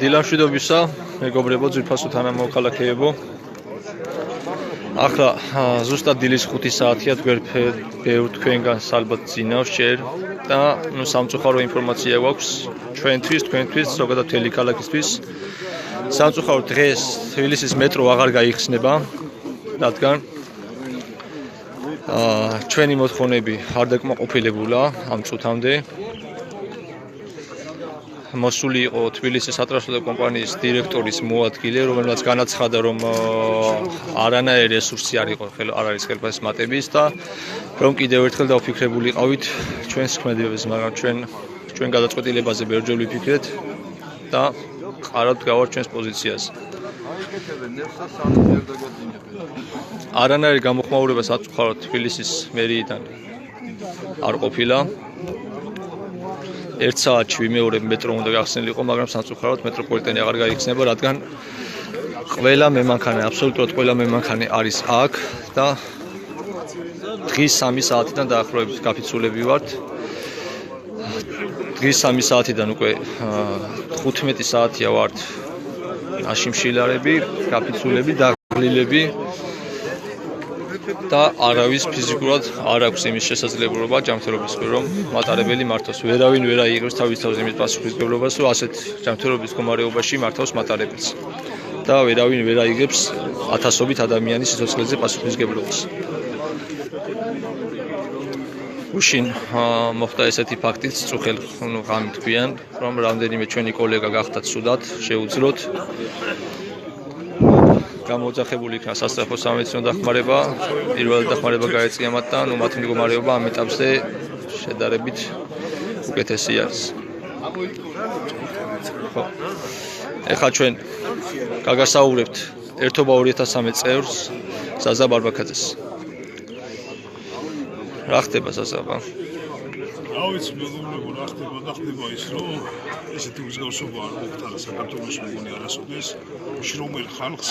დილამშვიდობისა, მეგობრებო, ძვირფასო მოქალაქეეებო. ახლა ზუსტად დილის 5 საათია, ბევრ თქვენგანს ალბათ ძინავს ჯერ და სამწუხარო ინფორმაცია გვაქვს თქვენთვის, ზოგადად მთელი ქალაქისთვის. სამწუხაროდ დღეს თბილისის მეტრო აღარ გაიხსნება, რადგან ჩვენი მოთხოვნები არ დაკმაყოფილებულა ამ წუთამდე. მოსული იყო თბილისის სატრანსპორტო კომპანიის დირექტორის მოადგილე, რომელმაც განაცხადა, რომ არანაირი რესურსი არ არის ხელფასის მატების და რომ კიდევ ერთხელ დავფიქრებული ყავით ჩვენს ქმედებებს, მაგრამ ჩვენ გადაწყვეტილებაზე ბევრჯერ ვიფიქრეთ და ყარავთ გავართ ჩვენს პოზიციაზე. არანაირი გამოხმაურება სამწუხაროდ თბილისის მერიიდან არ ყოფილა. 1 საათში ვიმეორებ მეტრო უნდა გახსნილიყო, მაგრამ სამწუხაროდ მეტროპოლიტენი აღარ გაიხსნება, რადგან ყველა მემანქანე, აბსოლუტურად ყველა მემანქანე არის აქ და დღის 3 საათიდან დაახლოებით გაფიცულები ვართ. დღის 3 საათიდან უკვე 15 საათია ვართ აშიმშილარები, გაფიცულები, დაღლილები და არავის ფიზიკურად არ აქვს იმის შესაძლებლობა ჯანმრთელობის მიერ რომ მატარებელი მართოს. ვერავინ ვერ აიღებს თავის თავზე იმის პასუხისმგებლობას, რომ ასეთ ჯანმრთელობის მდგომარეობაში მართავს მატარებელს და ვერავინ ვერ აიღებს ათასობით ადამიანის სიცოცხლეზე პასუხისმგებლობას. უშინ მოხდა ესეთი ფაქტიც, წუხელ ღამით თქვიან, რომ რამდენიმე ჩვენი კოლეგა გახდათ სუდად, შეუძლოთ გამოძახებული იქნა სასწრაფო სამედიცინო დახმარება, პირველი დახმარება გაეწია მათ და მათი მდგომარეობა ამ ეტაპზე შედარებით უკეთესი არის. ეხლა ჩვენ გაგასაუბრებთ ერთობა 2013 წევრს, ზაზა ბარბაქაძეს. რა ხდება ზაზაბა? ავიც მეგობრებო, რა ხდება ის, რომ ესეთი მსგავსობა არ მოხდა საქართველოს მოგონი არასოდეს, შრომელ ხალხს,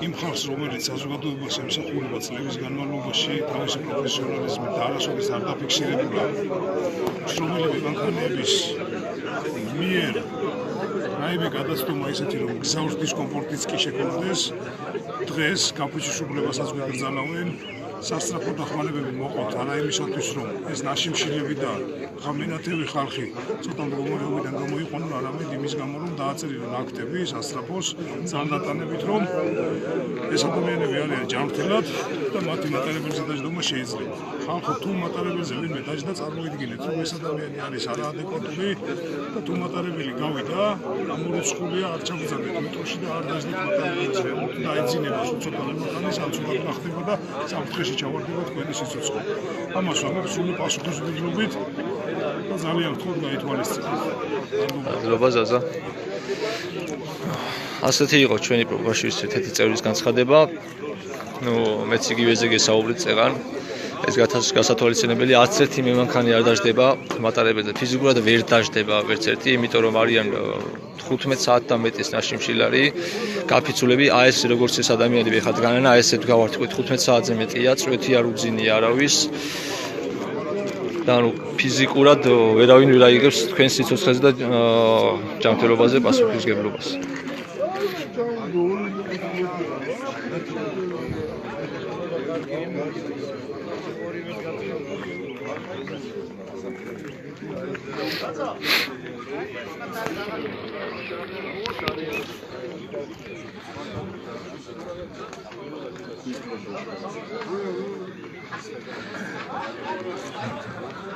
იმ ხალხს, რომელიც საზოგადოებას ემსახურება წლების განმავლობაში თავისი პროფესიონალიზმით და არასოდეს არ დაფიქსირებულა შრომელი მანქანების მიერ რაიმე გადაცდომა ისეთი, რომ გზავის დისკომფორტიც კი შექმნდეს, დღეს კაპუჩის უბნებასაც გვეკრძალავენ. სასწრაფო დახმარებები მოყავთ არა იმისათვის, რომ ეს ნაშიმშილები და ღამენათევი ხალხი ცოტა მდგომარეობიდან გამოიყენონ, არამედ იმის გამო, რომ დააწერილონ აქტები სასწრაფოს ძალდატანებით, რომ ეს ადამიანები არიან ჯანმრთელად და მათი მატარებელზე დაჯდომა შეიძლება. ხალხო თუ მატარებელზე ვინმე დაჯდა, წარმოიდგინეთ, რომ ეს ადამიანი არის არაადეკვატური და თუ მატარებელი გავიდა, ამორიცხულია, არ ჩაგზავნეთ მეტროში და არ დაჯდეთ მატარებელზე, და ეძინება ცოტა მანქანის ამცუხად გახდება და სამწუხაროდ ჩავარდება თქვენი სიცოცხლე. ამას ვამბობ სრული პასუხისმგებლობით და ძალიან ვთქვათ გაითვალისწინეთ. მადლობა ზაზა. ასეთი იყო ჩვენი პროგრამის ერთ-ერთი წევრის განცხადება. მეც იგივეზე გესაუბრეთ წეგან. ეს გასათვალისწინებელი, არც ერთი მემანქანე არ დაждდება მატარებელზე. ფიზიკურად ვერ დაждდება ვერც ერთი, იმიტომ რომ არიან 15 საათ და მეტის ნაშიმშილარი, გაფიცულები, ეს როგორც ეს ადამიანები ხათ განანა, ესეთ გავართ 15 საათზე მეტია, წვეთი არ უძინია არავის. და ფიზიკურად ვერავინ ვერ აიღებს თქვენ სიცოცხლეზე და ჯანმრთელობაზე პასუხისმგებლობას.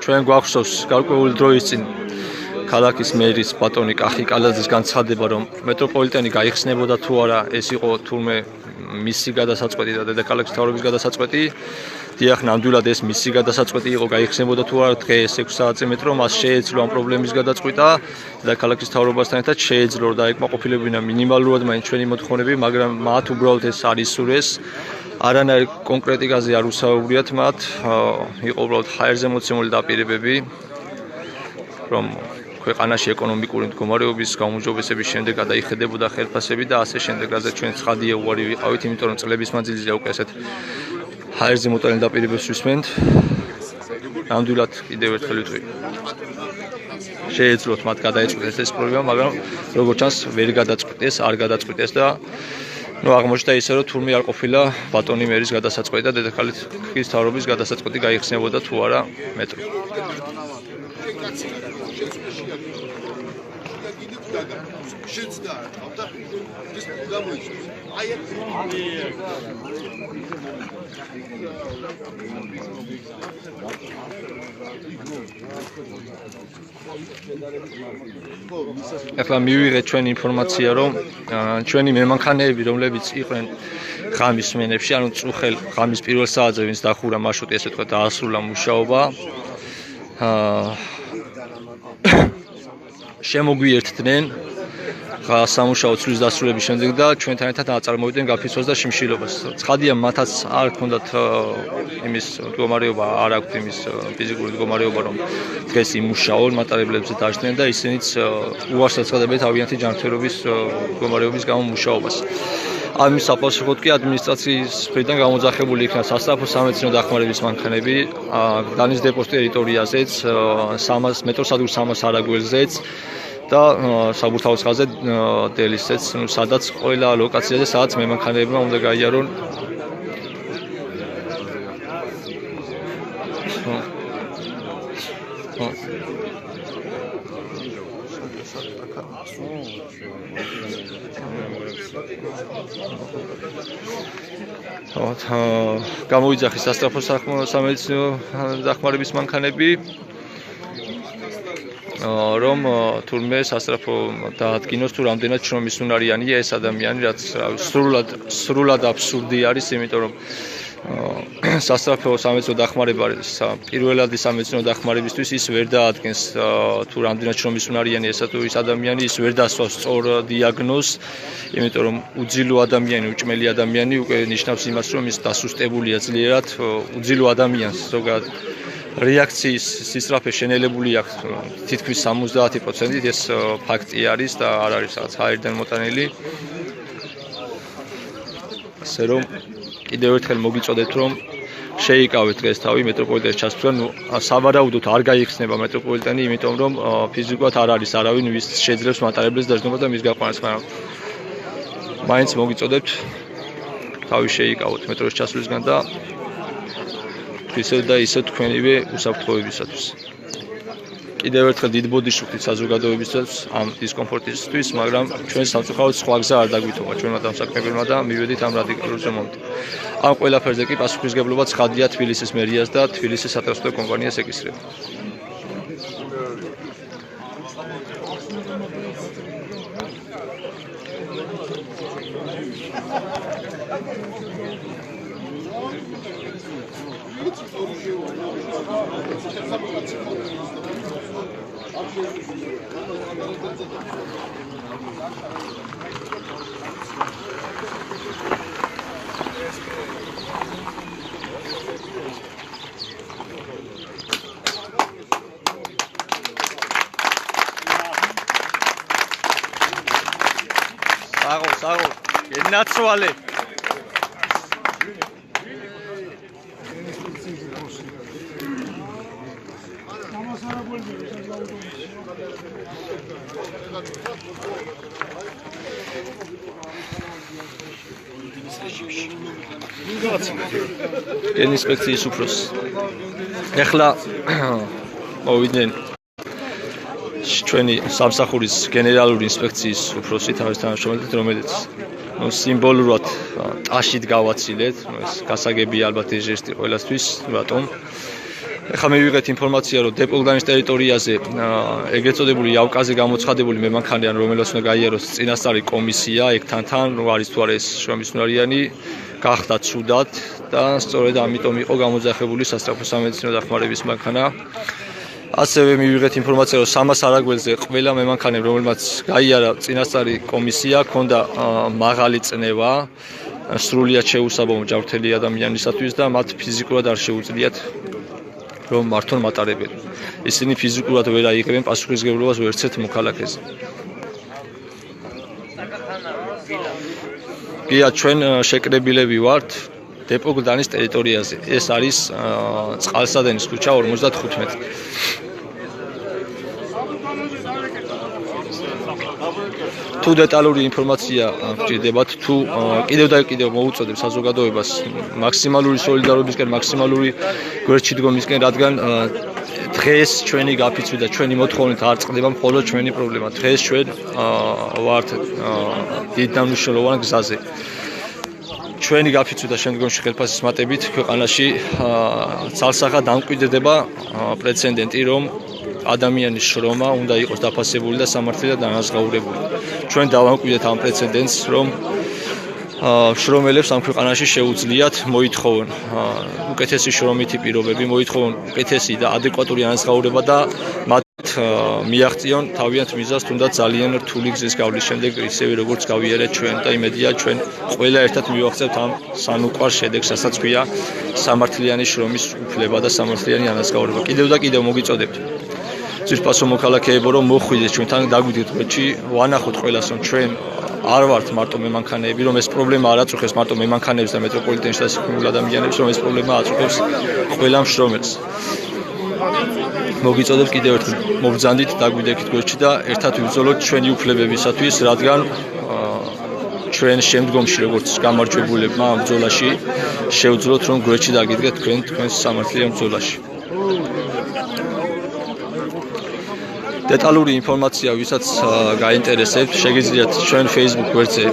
ჩვენ გვახსოვს გარკვეული დროის წინ ქალაქის მერის ბატონი კახი კალაძის განცხადება, რომ მეტროპოლიტენი გაიხსნებოდა თუ არა, ეს იყო თურმე მისი გადასაწყვეტი და დედაქალაქის მთავრობის გადასაწყვეტი. დიახ, ნამდვილად ეს მისი გადასაწყვეტი იყო, გაიხსნებოდა თუ არა დღეს 6 საათზე მეტრო, მას შეეძლო ამ პრობლემის გადაწყვეტა დედაქალაქის მთავრობასთან ერთად შეეძლო და ეკმაყოფილებინა მინიმალურად მაინც ჩვენი მოთხოვნები, მაგრამ მათ უბრალოდ ეს არ ისურვეს. არანაირ კონკრეტიკაზე არ უსაუბრიათ მათ, იყო უბრალოდ ჰაერზე მოცემული დაპირებები, რომ ქვეყანაში ეკონომიკური მდგომარეობის გაუმჯობესების შემდეგ გადაიხედებოდა ხელფასები და ასე შემდეგ, რადგან ჩვენ ცხადია უარი ვიყავით, იმიტომ რომ წლების მანძილზე უკვე ასეთ ჰაერზე მოტანილ დაპირებებს ვისმენთ. ნამდვილად კიდევ ერთხელ ვიტყვი. შეეძლოთ მათ გადაეწყვიტეს ეს პრობლემა, მაგრამ როგორც ჩანს ვერ გადაწყვიტეს, არ გადაწყვიტეს და აღმოჩნდა ისე რომ თურმე არ ყოფილა ბატონი მერის გადასაწყვეტი და დედაქალაქის მთავრობის გადასაწყვეტი გაიხსნებოდა თუ არა მეტრო. ახლა მივიღეთ ჩვენ ინფორმაცია, რომ ჩვენი მემანქანეები, რომლებიც იყვნენ ღამის სმენებში, ანუ წუხელ ღამის პირველ საათზე, ვინც დახურა მარშრუტი, ესე ვთქვათ, დაასრულა მუშაობა. შემოგვიერთდნენ სამუშაო წლის დასრულების შემდეგ და ჩვენთან ერთად აწარმოებდნენ გაფიცვას და შიმშილობას. ცხადია, მათაც არ ჰქონდათ იმის მდგომარეობა, არ აქვთ იმის ფიზიკური მდგომარეობა, რომ დღეს იმუშაონ, მატარებლებზე დაждდნენ და ისინიც უარს აცხადებენ თავიანთი ჯანმრთელობის მდგომარეობის გამო მუშაობას. ამის საპასუხოდ კი ადმინისტრაციის მხრიდან გამოძახებული იქნა სასწრაფო სამედიცინო დახმარების მანქანები გდანის დეპოს ტერიტორიაზეც, მეტრო სადგურ 300 არაგველზეც და საბურთალოს ხაზზე დელისეც, სადაც ყველა ლოკაციაზე, სადაც მემანქანეებმა უნდა გაიარონ გამოიძახეს სასწრაფო სამედიცინო დახმარების მანქანები, რომ თურმე სასწრაფო დაადგინოს თუ რამდენად შრომისუნარიანია ეს ადამიანი, რაც სრულად აბსურდი არის, იმიტომ რომ სასწრაფო სამედიცინო დახმარება პირველადი სამედიცინო დახმარებისთვის ის ვერ დაადგენს თუ რამდენად შრომისუნარიანი ესა თუ ის ადამიანი, ის ვერ დასვავს სწორ დიაგნოზს, იმიტომ რომ უძილო ადამიანი, უჭმელი ადამიანი უკვე ნიშნავს იმას, რომ ის დასუსტებულია ძლიერად, უძილო ადამიანს ზოგადად რეაქციის სისწრაფე შენელებული აქვს თითქმის 70%, ეს ფაქტი არის და არ არის რაღაც ჰაერიდან მოტანილი. ასე რომ კიდევ ერთხელ მოგიწოდეთ, რომ შეიკავეთ დღეს თავი მეტროპოლიტენის ჩასვლიდან, სავარაუდოდ არ გაიხსნება მეტროპოლიტენი, იმიტომ რომ ფიზიკურად არ არის არავინ, ვის შეძლებს მატარებლის დაждობა და მის გაყვანას, მაგრამ მაინც მოგიწოდეთ თავი შეიკავოთ მეტროს ჩასვლისგან და ისე და ისე თქვენივე უსაფრთხოებისათვის. კიდევ ერთხელ დიდ ბოდიშუქით საზოგადოებისთვის ამ დისკომფორტისთვის, მაგრამ ჩვენ სამწუხაროდ სხვა გზა არ დაგვითობა ჩვენმა დამსაქმებელმა და მივედით ამ რადიკალურ ზემოთ. ამ ყველაფერზე კი პასუხისმგებლობა ცხადია თბილისის მერიას და თბილისის სატრანსპორტო კომპანიას ეკისრება. Sago, gennazzole. ინსპექციის უფროსი. ეხლა მოვიდნენ ჩვენი სამსახურის გენერალური ინსპექციის უფროსი თავის თანამშრომელით, რომელიც სიმბოლურად ტაშით გავაცილეთ, ეს გასაგებია ალბათ ეს ჟესტი ყველასთვის, რატომ? ეხლა მივიღეთ ინფორმაცია, რომ დეპოლგანის ტერიტორიაზე ეგრეთ წოდებული იავკაზე გამოცხადებული მემანქანეა, რომელსაც უნდა გაიაროს წინასწარი კომისია, ეგ თან არის თუ არა ეს შრომისუნარიანი, გახდა ცუდად და სწორედ ამიტომ იყო გამოძახებული სასწრაფო სამედიცინო დახმარების მანქანა. ასევე მივიღეთ ინფორმაცია, რომ 300 არაგველზე ყველა მემანქანემ, რომელმაც გაიარა წინასწარი კომისია, ჰქონდა მაღალი წნევა, სრულიად შეუსაბამო ჯანმრთელი ადამიანისათვის და მათ ფიზიკურად არ შეუძლიათ რომ მართონ მატარებელი. ისინი ფიზიკურად ვერ აიღებენ პასუხისმგებლობას ვერცერთ მოქალაქეზე. გია ჩვენ შეკრებილები ვართ დეპო გლდანის ტერიტორიაზე. ეს არის წყალსადენის ქუჩა 55. თუ დეტალური ინფორმაცია გჭირდებათ, თუ კიდევ და კიდევ მოუწოდებ საზოგადოებას მაქსიმალური სოლიდარობისკენ, მაქსიმალური გვერდში დგომისკენ, რადგან დღეს ჩვენი გაფიცვი და ჩვენი მოთხოვნით არ წყდება მხოლოდ ჩვენი პრობლემა. დღეს ჩვენ ვართ დიდ და მნიშვნელოვან გზაზე. ჩვენი გაფიცვი და შემდგომში ხელფასის მატებით ქვეყანაში ძალსახად დამკვიდრდება პრეცედენტი, რომ ადამიანის შრომა უნდა იყოს დაფასებული და სამართლიანად დანაზღაურებული. ჩვენ დავამკვიდრეთ ამ პრეცედენტს, რომ შრომელებს ამ ქვეყანაში შეუძლიათ მოითხოვონ უკეთესი შრომითი პირობები, მოითხოვონ უკეთესი და ადეკვატური ანაზღაურება და მათ მიაღწიონ თავიანთ მიზანს, თუნდაც ძალიან რთული გზის გავლის შემდეგ, ისევე როგორც გავიარეთ ჩვენ და იმედია ჩვენ ყველა ერთად მივახცევთ ამ სანუკვარ შედეგს, რასაც ქვია სამართლიანი შრომის უფლება და სამართლიანი ანაზღაურება. კიდევ და კიდევ მოგიწოდებთ ძვირფასო მოქალაქეებო, რომ მოხვიდეთ ჩვენთან, დაგვიდგეთ გვერდში, ვანახოთ ყველას, რომ ჩვენ არ ვართ მარტო მემანქანეები, რომ ეს პრობლემა არ აწუხებს მარტო მემანქანეებს და მეტროპოლიტენში დასაქმებულ ადამიანებს, რომ ეს პრობლემა აწუხებს ყველა მშრომელს. მოგიწოდებთ კიდევ ერთხელ, მობრძანდით, დაგვიდექით გვერდში და ერთად ვიბრძოლოთ ჩვენი უფლებებისათვის, რადგან ჩვენ შემდგომში როგორც გამარჯვებულებმა ამ ბრძოლაში შევძლოთ, რომ გვერდში დაგიდგეთ თქვენს სამართლიან ბრძოლაში. დეტალური ინფორმაცია, ვისაც გაინტერესებთ, შეგიძლიათ ჩვენ Facebook გვერდზე,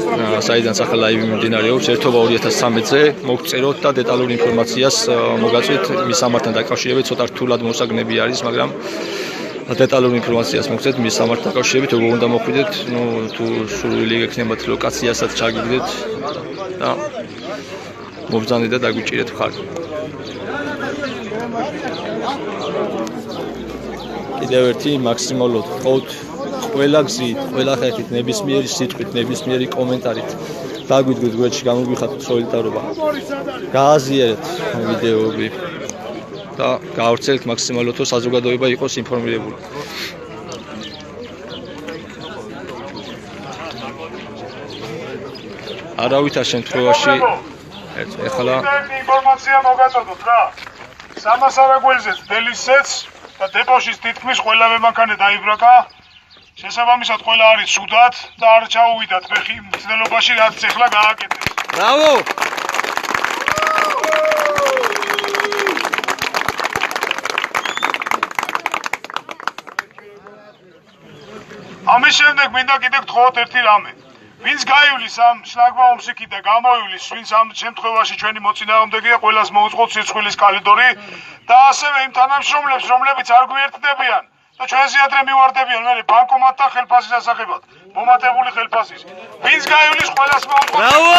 საიდანაც ახლა ლაივი მიმდინარეობს, 1/2013-ზე მოგწეროთ და დეტალურ ინფორმაციას მოგაწვით მის სამართთან დაკავშირებით, ცოტა რთულად მოსაგნები არის, მაგრამ დეტალურ ინფორმაციას მოგწერთ მის სამართთან დაკავშირებით, როგორ უნდა მოხვიდეთ, თუ სურვილი გექნებათ ლოკაციასაც ჩაგიგდეთ და მობრძანდით და დაგვიჭირეთ ხარკი. კიდევ ერთი მაქსიმალურად ხოვთ ყველა გზით, ყველა ხერხით, ნებისმიერი სიტყვით, ნებისმიერი კომენტარით დაგვიდგეთ გვერდში, გამოგვიხატოთ სოლიდარობა, გააზიარეთ ვიდეოები და გაავრცელეთ მაქსიმალურად, რომ საზოგადოება იყოს ინფორმირებული. არავითარ შემთხვევაში ეხლა ინფორმაცია მოგაწოდოთ რა. 300 არაგველზე დელისეც და დეპოშის თითქმის ყველა მემანქანე დაიბრაκα. შესაბამისად ყველა არის სუდად და არ ჩაუვიდათ ფეხი მცდელობაში, რაც ეხლა გააკეთეს. ბრავო! ამის შემდეგ მინდა კიდევ გთხოვოთ ერთი რამე. ვინც გაივლის ამ შლაგბაუმში და გამოივლის, ვინც ამ შემთხვევაში ჩვენი მოწინააღმდეგეა, ყველას მოუწყოთ სირცხვილის კალიდორი და ასევე იმ თანამშრომლებს, რომლებიც არ გვიერთდებიან და ჩვენზე ადრე მივარდებიან მე ბანკომატთან ხელფასის ასახებად, მომატებული ხელფასის. ვინც გაივლის, ყველას მოუწყოთ. ბრავო!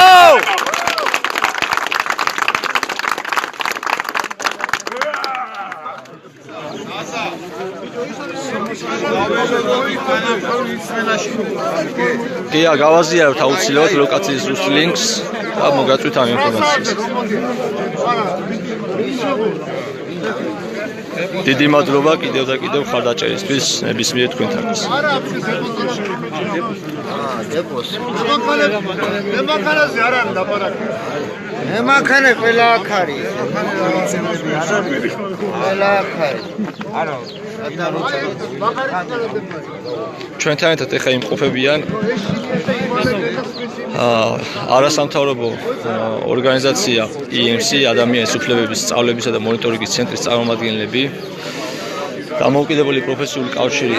გია გავაზიაროთ აუცილებლად ლოკაციის ზუსტ ლინკს და მოგაწვით ამ ინფორმაციას. დიდი მადლობა კიდევ და კიდევ ხარდაჭერისთვის ნებისმიერ თქვენთანაც. მემანქანაზე არ არის დაპარაკი. მემანქანე ყველა აქ არის. ყველა აქ არის. არა ჩვენთან ერთად ეხა იმყოფებიან არასამთავრობო ორგანიზაცია EMC ადამიანის უფლებების სწავლებისა და მონიტორინგის ცენტრის წარმომადგენლები, დამოუკიდებელი პროფესიული კავშირი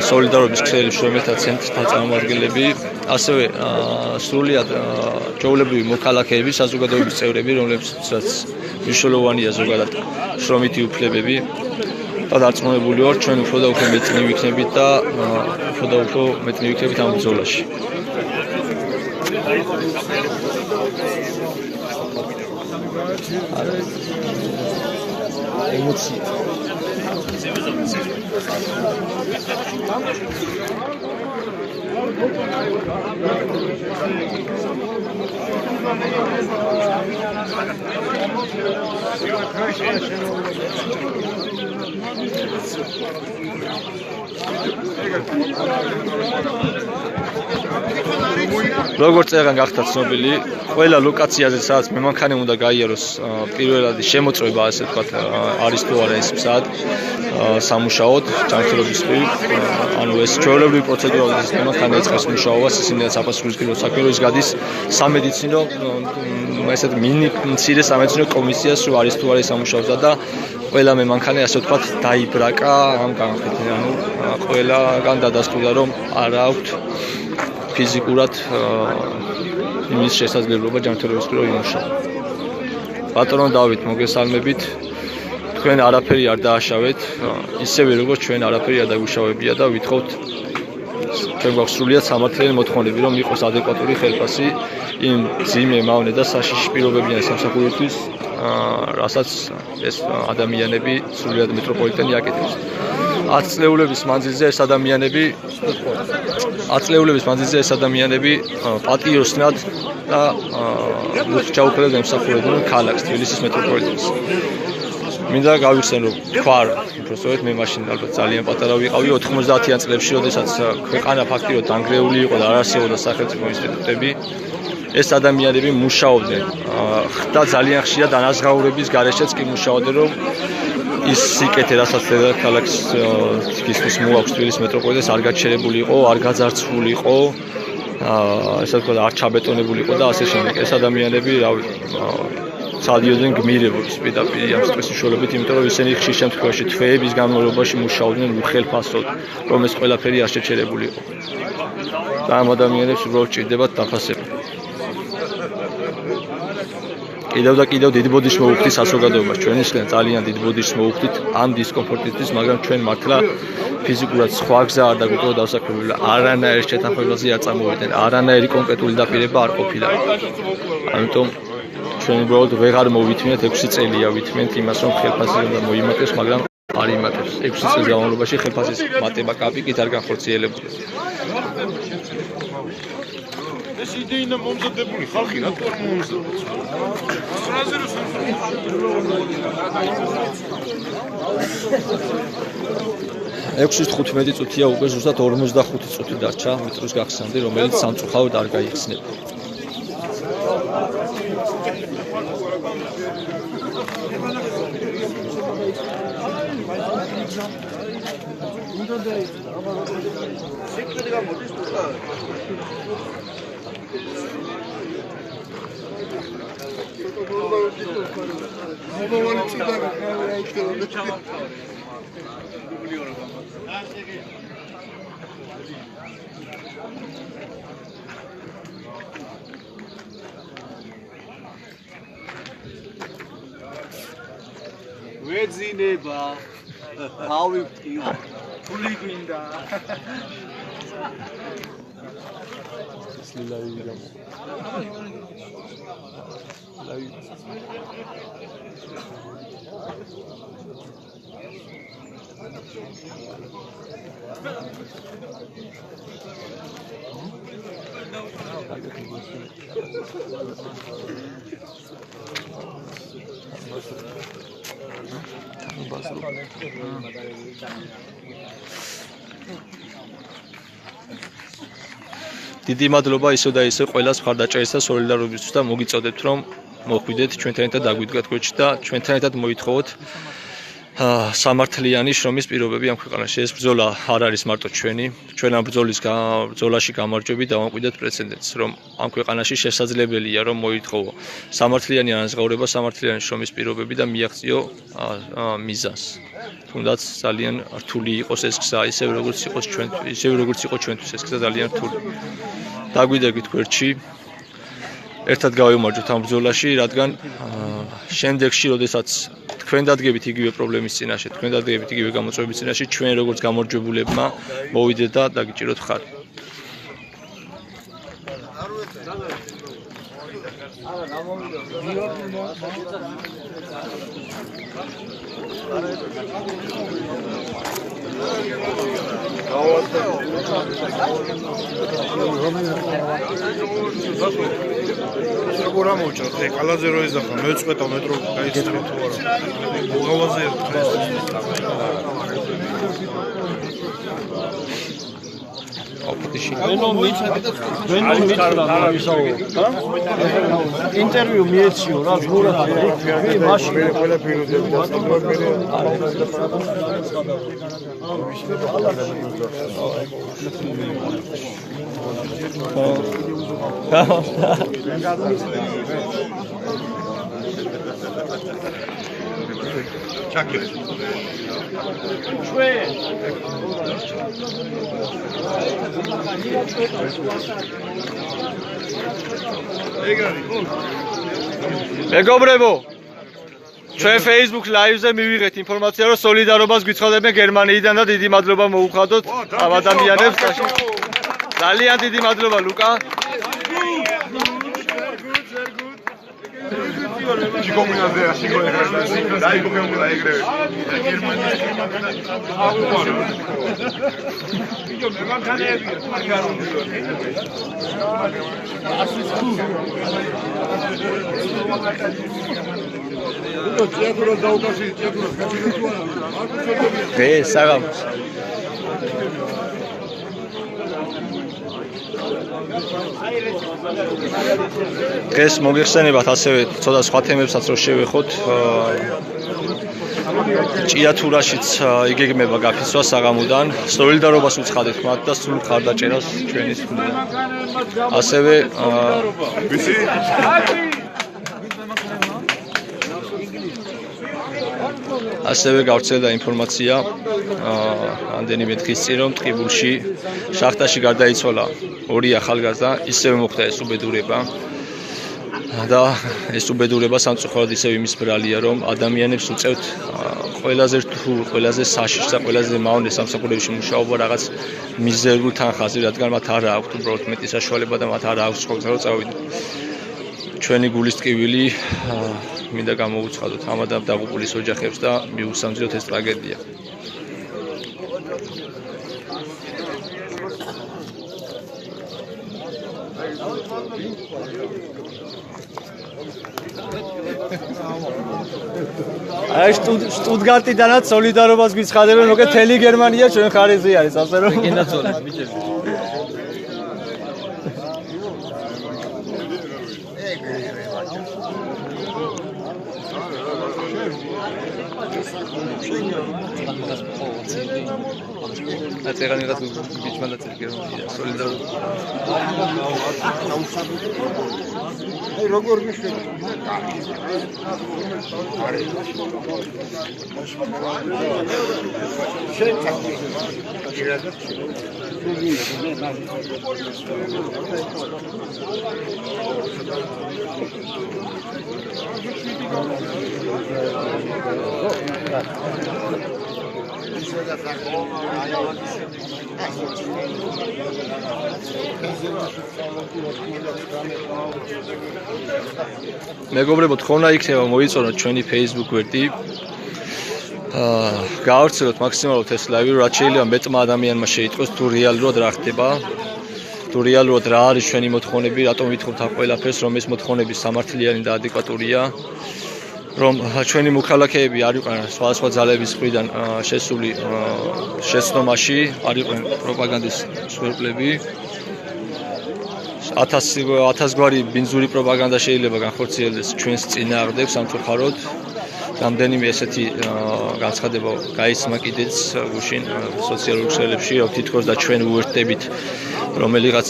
სოლიდარობის ქსელი მშრომელთა ცენტრთან წარმომადგენლები, ასევე სრულიად ჩვეულებრივი მოქალაქეები, საზოგადოების წევრები, რომლებსაც მნიშვნელოვანია ზოგადად შრომითი უფლებები და დარწმუნებული ვარ, ჩვენ უფრო და უფრო მეტნი ვიქნებით და უფრო და უფრო მეტნი ვიქნებით ამ ბრძოლაში. ემოცია. Ეგ როგორც წეგან გახდა ცნობილი, ყველა ლოკაციაზე სადაც მემანქანე უნდა გაიაროს, პირველად შემოწმება, ასე ვთქვათ, არის თუ არა ეს მსად სამუშაოდ, ჯანმრთელობისთვის, ანუ ეს ჩვეულებრივი პროცედურა, ეს მემანქანე ეწყებს მუშაობას, ისინი საფასურის საქმეების გადის სამედიცინო, ესეთ მცირე სამედიცინო კომისიას, რომ არის თუ არა სამუშაოზე და ყველა მემანქანე, ასე ვთქვათ, დაიბრაკა ამ განხეთქილ, ანუ ყველაგან დადასტურდა, რომ არ აქვთ ფიზიკურად იმის შესაძლებლობა ჯანმრთელობის პირობ იმუშავა. ბატონო დავით, მოგესალმებით. თქვენ არაფერი არ დააშავეთ, ისევე როგორც ჩვენ არაფერი არ დაგვიშავებია და ვითხოვთ ჩვენ გვაქვს სრულიად სამართლიანი მოთხოვნები, რომ იყოს ადეკვატური ხელფასი იმ ძიმე, მავნე და საშიში პირობებიანი სამსახურისთვის, რასაც ეს ადამიანები სრულიად მეტროპოლიტენი აკეთებს. 10 წლეულების მანძილზე ეს ადამიანები პატიოსნად და ჩაუქრებდნენ ემსახურებდნენ ქალაქს, თბილისის მეტროპოლიტენს. მინდა გავიხსენ, რომ თქვა, უბრალოდ მე მაშინ ალბათ ძალიან პატარა ვიყავი 90-იან წლებში, როდესაც ქვეყანა ფაქტიურად დანგრეული იყო და არ არსებობდა სახელმწიფო ინსტიტუტები. ეს ადამიანები მუშაობდნენ და ძალიან ხშირად ანაზღაურების გარეშეც კი მუშაობდნენ, რომ ის სიკეთე, რასაც ქალაქის თითქმის მოაქვს თბილისის მეტროპოლიტენს, არ გაჩერებული იყო, არ გაძარცვული იყო, ესე ვთქვათ, არ ჩაბეტონებული იყო და ასე შემდეგ. ეს ადამიანები, რავი, ცადიოდნენ გმირებობის პირდაპირ ამ სიტყვის საშუალებით, იმიტომ რომ ისინი ხშირ შემთხვევაში თვეების განმავლობაში მუშაობდნენ უხელფასოდ, რომ ეს ყველაფერი არ შეჩერებული იყო. და ამ ადამიანებს უბრალოდ ჭირდებათ დაფასება. კიდევ დიდ ბოდიშს მოვუხდით საზოგადოებას, ჩვენისგან ძალიან დიდ ბოდიშს მოვუხდით ამ დისკომფორტისთვის, მაგრამ ჩვენ მართლა ფიზიკურად სხვა გზა არ დაგვიტოვა დასაქმებულა, არანაირ შეთანხმებაზე არ წამოვიდნენ, არანაირი კონკრეტული დაპირება არ ყოფილა. ამიტომ ჩვენ უბრალოდ ვეღარ მოვითმინეთ 6 წელია ვითმენთ იმას, რომ ხელფასი უნდა მოიმატოს, მაგრამ არ იმატებს. 6 წლის განმავლობაში ხელფასის მატება კაპიკით არ განხორციელებულა. ეს იდეინა მომზადებული ხალხი რატო არ მომზადებს? ექვსის 15 წუთია უკვე ზუსტად 45 წუთი დარჩა მეტროს გახსნამდე, რომელიც სამწუხაროდ არ გაიხსნება. ვეძინება გავიფტიო ფული გვინდა სლილავი გამო ლავი დიდი მადლობა ისო და ისე ყველას მხარდაჭერის და სოლიდარობისთვის და მოგიწოდებთ რომ მოხვიდეთ ჩვენთან ერთად დაგვიდგათ გვერდში და ჩვენთან ერთად მოითხოვოთ სამართლიანი შრომის პირობები ამ ქვეყანაში. ეს ბრძოლა არ არის მარტო ჩვენი, ჩვენ ამ ბრძოლაში გამარჯვებით დავამკვიდრეთ პრეცედენტს, რომ ამ ქვეყანაში შესაძლებელია რომ მოითხოვო სამართლიანი ანაზღაურება, სამართლიანი შრომის პირობები და მიაღწიო მიზანს. თუნდაც ძალიან რთული იყოს ეს გზა, ისევე როგორც იყო ჩვენთვის ეს გზა ძალიან რთული. დაგვიდგეთ გვერდში. ერთად გავიმარჯვოთ ამ ბრძოლაში, რადგან შემდეგში, როდესაც თქვენ დადგებით იგივე პრობლემის წინაშე, თქვენ დადგებით იგივე გამოწვევების წინაშე, ჩვენ როგორც გამარჯვებულებმა მოვიდეთ და დაგიჭიროთ ხარი. როგორ ამოვჭრათ? კალაზე რო ეზახა, მეწყვეტა მეტრო გაიხსნება თუ არა. მოგავაზე ერთხელ. ოპტიში. ინტერვიუ მიეციო რა ზღურად მაშინ ყველაფერი მეგობრებო, ჩვენ Facebook live-ზე მივიღეთ ინფორმაცია, რომ სოლიდარობას გვიცხადებენ გერმანიიდან და დიდი მადლობა მოუხადოთ ამ ადამიანებს. ძალიან დიდი მადლობა ლუკა. საღამოს. დღეს მოგიხსენებათ ასევე ცოტა სხვა თემებსაც რომ შევეხოთ. ჭიათურაშიც იგეგმება გაფიცვა საღამოდან. სოლიდარობას უცხადეთ მათ და სულ მხარდაჭერას ჩვენის მხრიდან. ასევე ასევე გავრცელდა ინფორმაცია ამდენიმე დღის წინ რომ ტყიბულში შახტაში გარდაიცვალა 2 ახალგაზრდა, ისევე მოხდა ეს უბედურება და ეს უბედურება სამწუხაროდ ისევ იმის ბრალია რომ ადამიანებს უწევთ ყველაზე რთულ, ყველაზე საშიშს და ყველაზე მავნე სამსახურებში მუშაობა რაღაც მიზერულ თანხაზე, რადგან მათ არ აქვთ უბრალოდ მეტი საშუალება და მათ არ აქვს ხოლმე რომ წავიდნენ. ჩვენი გულის ტკივილი მინდა გამოუცხადოთ ამ დაღუპულის ოჯახებს და მიუსამძლიოთ ეს ტრაგედია. აი შტუტგარტიდანაც სოლიდარობას გვიცხადებენ, მოკლედ მთელი გერმანია ჩვენ ხარიზე არის, ასე რომ გენაცვალე ბიჭები. აწეგანი რაღაც ბიჭმა დაწერა გერმანია სოლიდარობა. აი როგორ მიშვება? მეგობრებო, თხოვნა იქნება მოიწონოთ ჩვენი Facebook გვერდი. გაავრცელოთ მაქსიმალურად ეს ლაივი, რაც შეიძლება მეტმა ადამიანმა შეიტყოს თუ რეალურად რა ხდება. თუ რეალურად რა არის ჩვენი მოთხოვნები, რატომ ვითხოვთ ამ ყველაფერს, რომ ეს მოთხოვნები სამართლიანი და ადეკვატურია. რომ ჩვენი მოქალაქეები არ იყვნენ სხვადასხვა ძალების მხრიდან შესული შეცდომაში, არ იყვნენ პროპაგანდის მსხვერპლები. 1000 გვარი ბინძური პროპაგანდა შეიძლება განხორციელდეს ჩვენს წინააღმდეგ სამწუხაროდ. რამდენიმე ესეთი განცხადება გაიცმა კიდეც გუშინ სოციალურ ქსელებში, რომ თითქოს და ჩვენ უერთდებით რომელიღაც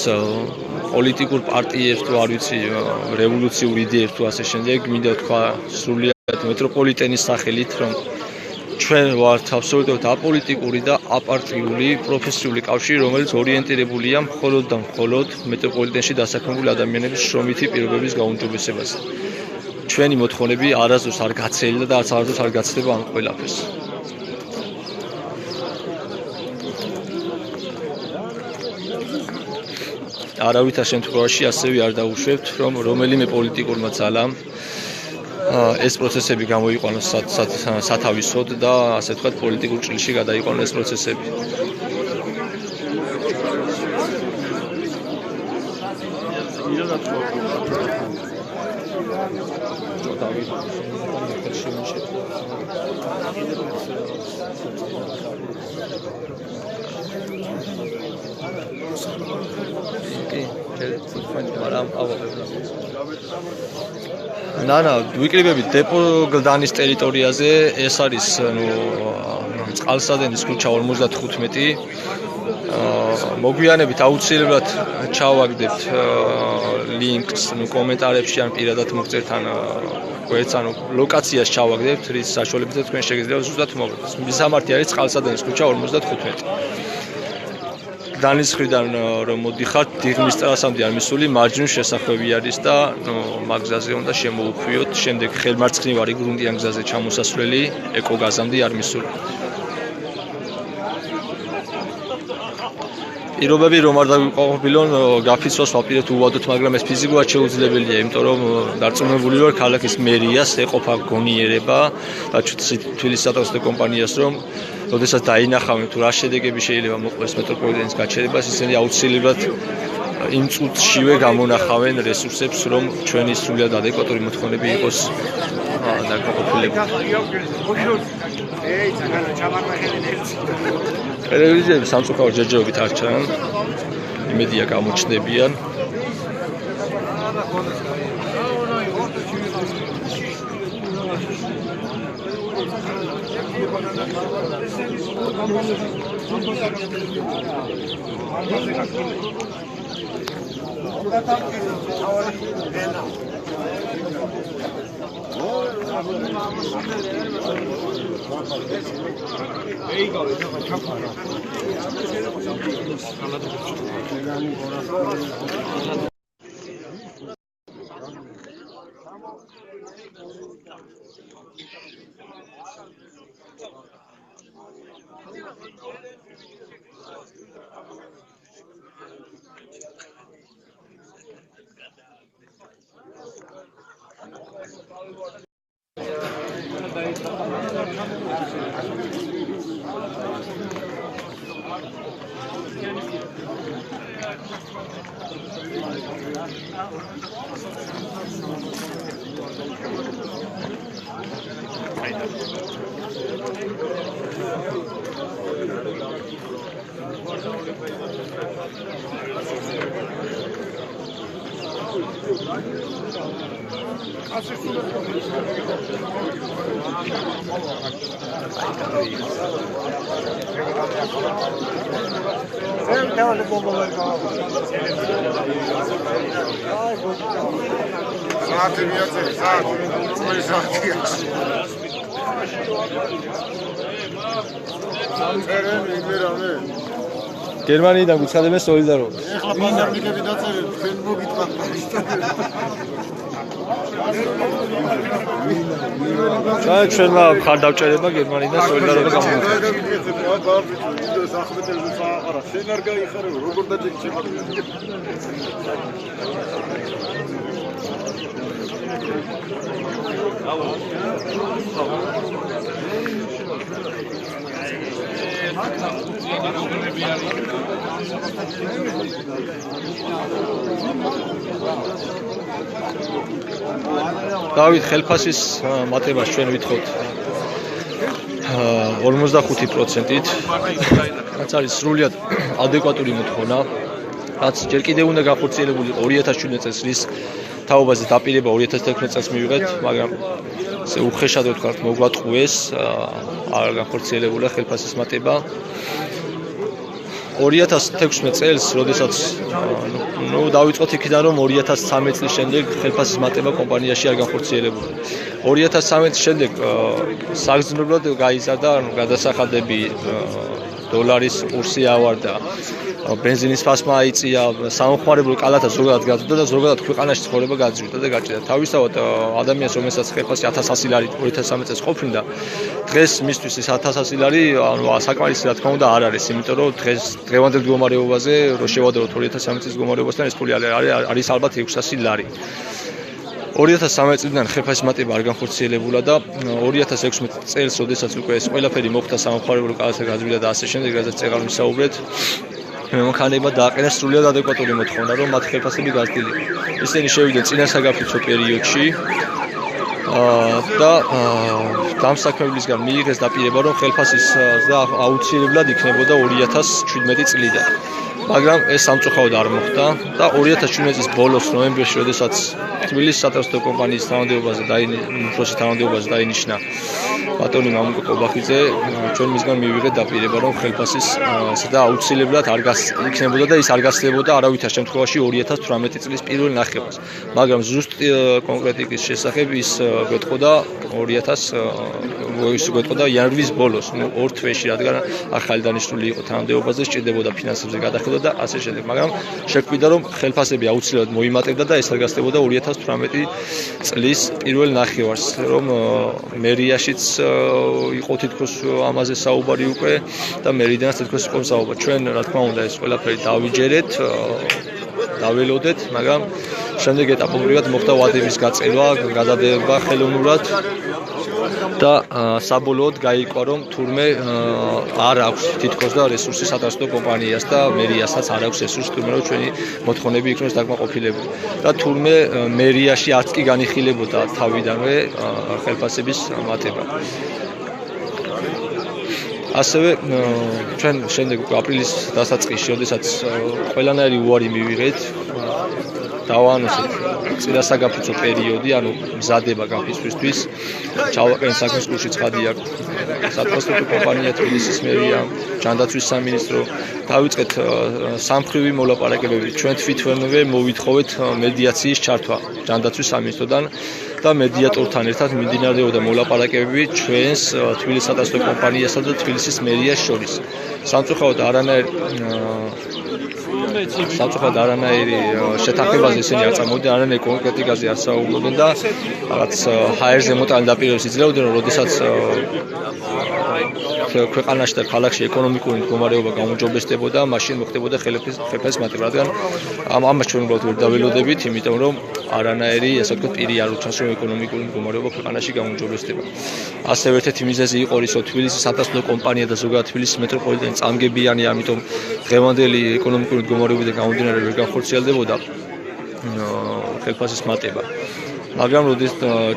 პოლიტიკურ პარტიებს თუ არ ვიცი რევოლუციურ იდეებს თუ ასე შემდეგ, მინდა თქვა სრულიად მეტროპოლიტენის სახელით, რომ ჩვენ ვართ აბსოლუტურად აპოლიტიკური და აპარტიული პროფესიული კავშირი, რომელიც ორიენტირებულია მხოლოდ და მხოლოდ მეტროპოლიტენში დასაქმებული ადამიანების შრომითი პირობების გაუმჯობესებას. ჩვენი მოთხოვნები არასდროს არ გაცელდა და არც არასდროს არ გაცდება ამ ყველაფერს. არავითარ შემთხვევაში ასევე არ დაუშვებთ, რომ რომელიმე პოლიტიკურმა ძალამ ეს პროცესები გამოიყვანოს სათავისოდ და ასე ვთქვათ პოლიტიკურ ჭრილში გადაიყვანოს ეს პროცესები. მაგრამ ანა ვიკრიბებით დეპო გლდანის ტერიტორიაზე ეს არის წყალსადენის ქუჩა 55 მოგვიანებით აუცილებლად ჩავაგდებთ ლინკს კომენტარებში ან პირადად მოგწერთ ან გვერდს ანუ ლოკაციას ჩავაგდებთ რის საშუალებითაც თქვენ შეგიძლიათ ზუსტად მოგწოდოთ მისამართი არის წყალსადენის ქუჩა 55 გლდანის მხრიდან რომ მოდიხართ დიღმის ტრასამდე არ მისული მარჯვნივ შესახვევი არის და მაგ გზაზე უნდა შემოუხვიოთ შემდეგ ხელმარცხნივარი გრუნტიან გზაზე ჩამოსასვლელი ეკოგაზამდე არ მისული პირობები რომ არ დაგვიყოფილონ გაფიცვას ვაპირებთ უვადოთ მაგრამ ეს ფიზიკურად შეუძლებელია იმიტომ რომ დარწმუნებული ვარ ქალაქის მერიას ეყოფა გონიერება და თბილისის სატრანსპორტო კომპანიას რომ როდესაც დაინახავენ თუ რა შედეგები შეიძლება მოყვეს მეტროპოლიტენის გაჩერებას ისინი აუცილებლად იმ წუთშივე გამონახავენ რესურსებს რომ ჩვენი სრულად ადეკვატური მოთხოვნები იყოს დაკმაყოფილებული ტელევიზიები სამწუხაროდ ჯერჯერობით არ ჩანან იმედია გამოჩნდებიან გერმანიიდან გვცხადებენ სოლიდარობას. ეხლა პანამიკები დაწერეთ, თქვენ მოგიტყავთ. ჩვენმა მხარდამჭერებმა გერმანიიდან სოლიდარობა გამოუცხადა. შენ არ გაიხარებ, როგორ დაჭექჩება. დავით ხელფასის მატებას ჩვენ ვითხოვთ 55%-ით. რაც არის სრულიად ადეკვატური მოთხოვნა. რაც ჯერ კიდევ უნდა გახორციელებული 2017 წელს რის თაობაზე დაპირება 2011 წელს მივიღეთ, მაგრამ ესე უხეშად ვთქვათ მოგვატყუეს, არ გახორციელებულა ხელფასის მატება. 2016 წელს, როდესაც დავიწყოთ იქიდან, რომ 2013 წლის შემდეგ ხელფასის მატება კომპანიაში არ განხორციელებულა. 2013 წლის შემდეგ საგრძნობლად გაიზარდა გადასახადები, დოლარის კურსი ავარდა, ბენზინის ფასმა აიწია, სამხმარებლო კალათა ზოგადად გაძვიდა და ზოგადად ქვეყანაში ცხოვრება გაძვიდა და გაჭირდა. თავისთავად ადამიანს, რომელსაც ხელფასი 1100 ლარი 2013 წელს ყოფნიდა, დღეს მისთვის ის 1100 ლარი საკმარისი რა თქმა უნდა არ არის, იმიტომ რომ დღეს დღევანდელ მდგომარეობაზე რო შევადაროთ 2013 წლის მდგომარეობასთან ეს ფული არის ალბათ 600 ლარი. 2013 წლიდან ხელფასის მატება არ განხორციელებულა და 2016 წელს, როდესაც უკვე ეს ყველაფერი მოხდა სამხმარებლო კალათა გაძვიდა და ასე შემდეგ, რადგან წეღარ ვისაუბრეთ, მემანქანებმა დააყენეს სრულიად ადეკვატური მოთხოვნა, რომ მათ ხელფასები გაზრდილი. ისინი შევიდნენ წინა საგაფიცვო პერიოდში და დამსაქმებლისგან მიიღეს დაპირება, რომ ხელფასის აუცილებლად იქნებოდა 2017 წლიდან. მაგრამ ეს სამწუხაროდ არ მოხდა და 2017 წლის ბოლოს ნოემბერში, როდესაც თბილისის სატრანსპორტო კომპანიის თანამდებობაზე დაინიშნა ბატონი მამუკო კობახიძე, ჩვენ მისგან მივიღეთ დაპირება, რომ ხელფასის და აუცილებლად არ იქნებოდა და ის არ გასცდებოდა არავითარ შემთხვევაში 2018 წლის პირველ ნახევარს. მაგრამ ზუსტ კონკრეტიკის შესახებ ის გვეტყოდა გვეტყოდა იანვრის ბოლოს, 2 თვეში, რადგან ახალი დანიშნული იყო თანამდებობაზე, სჭირდებოდა ფინანსებზე გადახედვა და ასე შემდეგ. მაგრამ შეგვიდა, რომ ხელფასები აუცილებლად მოიმატებდა და ეს არ გასცდებოდა 2018 წლის პირველ ნახევარს, რომ მერიაშიც იყო თითქოს ამაზე საუბარი უკვე და მერიდანაც თითქოს იყო საუბარი. ჩვენ რა თქმა უნდა ეს ყველაფერი დავიჯერეთ, დაველოდეთ, მაგრამ შემდეგ ეტაპობრივად მოხდა ვადების გაწელვა, გადადება ხელოვნურად და საბოლოოდ გაიგო, რომ თურმე არ აქვს თითქოს და რესურსი სატრანსპორტო კომპანიას და მერიასაც არ აქვს რესურსი თურმე რომ ჩვენი მოთხოვნები იქნოს დაკმაყოფილებული. და თურმე მერიაში არც კი განიხილებოდა თავიდანვე ხელფასების მატება. ასევე ჩვენ შემდეგ აპრილის დასაწყისში, როდესაც ყველანაირი უარი მივიღეთ, დავაანონსეთ წინასაგაფიცო პერიოდი, ანუ მზადება გაფიცვისთვის, ჩავაყენეთ საქმის კურსში ცხადი აქვს სატრანსპორტო კომპანია, თბილისის მერია, ჯანდაცვის სამინისტრო, დავიწყეთ სამმხრივი მოლაპარაკებები. ჩვენ თვითონვე მოვითხოვეთ მედიაციის ჩართვა ჯანდაცვის სამინისტროდან და მედიატორთან ერთად მიმდინარეობდა მოლაპარაკებები ჩვენს თბილისის სატრანსპორტო კომპანიასა და თბილისის მერიას შორის. სამწუხაროდ არანაირი შეთანხმებაზე ისინი არ წამოვიდნენ, არანაირი კონკრეტიკაზე არ საუბრობდნენ და რაღაც ჰაერზე მოტანილ დაპირებებს იძლეოდნენ, რომ როდესაც ქვეყანაში და ქალაქში ეკონომიკური მდგომარეობა გაუმჯობესდებოდა, მაშინ მოხდებოდა ხელფასის მატება, რადგან ამას ჩვენ უბრალოდ ვერ დაველოდებით, იმიტომ რომ არანაირი, ასე ვთქვათ, პირი არ უჩანს, რომ ეკონომიკური მდგომარეობა ქვეყანაში გაუმჯობესდება. ასევე ერთ-ერთი მიზეზი იყო ის, რომ თბილისის სატრანსპორტო კომპანია და ზოგადად თბილისის მეტროპოლიტენი წამგებიანი, ამიტომ დღევანდელი ეკონომიკური მდგომარეობიდან გამომდინარე ვერ განხორციელდებოდა ხელფასის მატება. მაგრამ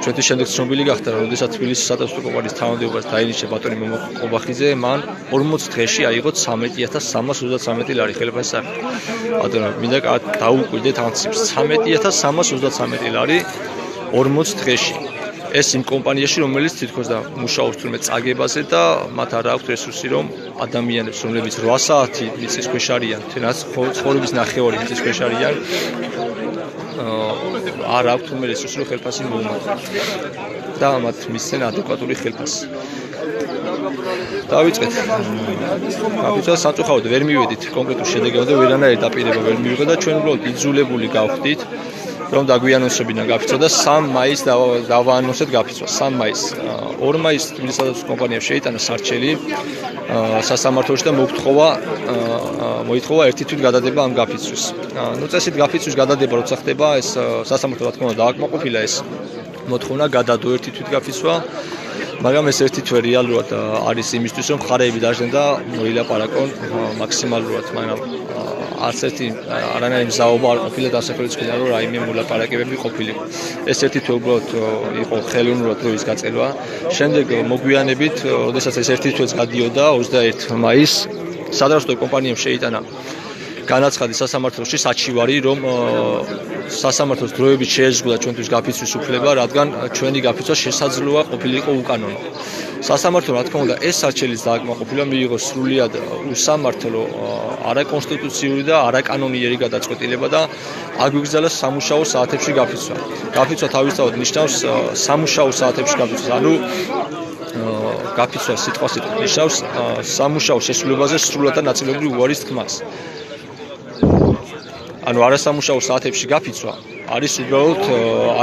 ჩვენთვის შემდეგ ცნობილი გახდა, რომ როდესაც თბილისის სატრანსპორტო კომპანიის თანამდებობას დაინიშნა ბატონი მამუკო კობახიძე, მან 40 დღეში აიღო 13,333 ლარი ხელფასის სახით. ბატონო, მინდა დაუკვირდეთ ამ ციფრს, 13,333 ლარი 40 დღეში. ეს იმ კომპანიაში, რომელიც თითქოს და მუშაობს თურმე წაგებაზე და მათ არ აქვს რესურსი, რომ ადამიანებს, რომლებიც 8 საათი მიწის ქვეშ არიან, თუნდაც ცხოვრების ნახევარი მიწის ქვეშ არიან, არ აქვს თურმე რესურსი, რომ ხელფასი მოუმატონ და მათ მისცენ ადეკვატური ხელფასი. დავიწყეთ. აბიცო სამწუხაროდ ვერ მივედით კონკრეტულ შედეგებამდე, ვერანაირი დაპირება ვერ მივიღეთ და ჩვენ უბრალოდ იძულებული გავხდით, რომ დაგვიანონსებინა გაფიცვა და 3 მაისს დავაანონსეთ გაფიცვა. 3 მაისს. 2 მაისს თბილისის სატრანსპორტო კომპანიამ შეიტანა სარჩელი სასამართლოში და მოითხოვა ერთი თვით გადადება ამ გაფიცვის. წესით გაფიცვის გადადება როცა ხდება, ეს სასამართლო რა თქმა უნდა დააკმაყოფილა ეს მოთხოვნა გადადო ერთი თვით გაფიცვა. მაგრამ ეს ერთი თვე რეალურად არის იმისთვის, რომ მხარეები დაждენ და მოილაპარაკონ მაქსიმალურად, მაგრამ არც ერთი არანაირი მზაობა არ ყოფილა დასახელისმგან, რომ რაიმე მოლაპარაკებები ყოფილიყო. ეს ერთი თვე უბრალოდ იყო ხელოვნურად დროის გაწელვა. შემდეგ მოგვიანებით, როდესაც ეს ერთი თვეც გადიოდა 21 მაისს, სატრანსპორტო კომპანიამ შეიტანა განაცხადი სასამართლოში საჩივარი, რომ სასამართლოს დროებით შეეზღუდა ჩვენთვის გაფიცვის უფლება, რადგან ჩვენი გაფიცვა შესაძლოა ყოფილიყო უკანონო. სასამართლო რა თქმა უნდა ეს სარჩელის დააკმაყოფილა, მიიღო სრულიად უსამართლო, არაკონსტიტუციური და არაკანონიერი გადაწყვეტილება და აგვიგზავნა სამუშაო საათებში გაფიცვა. გაფიცვა თავისთავად ნიშნავს სამუშაო საათებში გაფიცვას, ანუ გაფიცვა სიტყვასიტყვით ნიშნავს სამუშაო შესრულებაზე სრულად და ნაწილობრივ უარის თქმას. ანუ არასამუშაო საათებში გაფიცვა არის უბრალოდ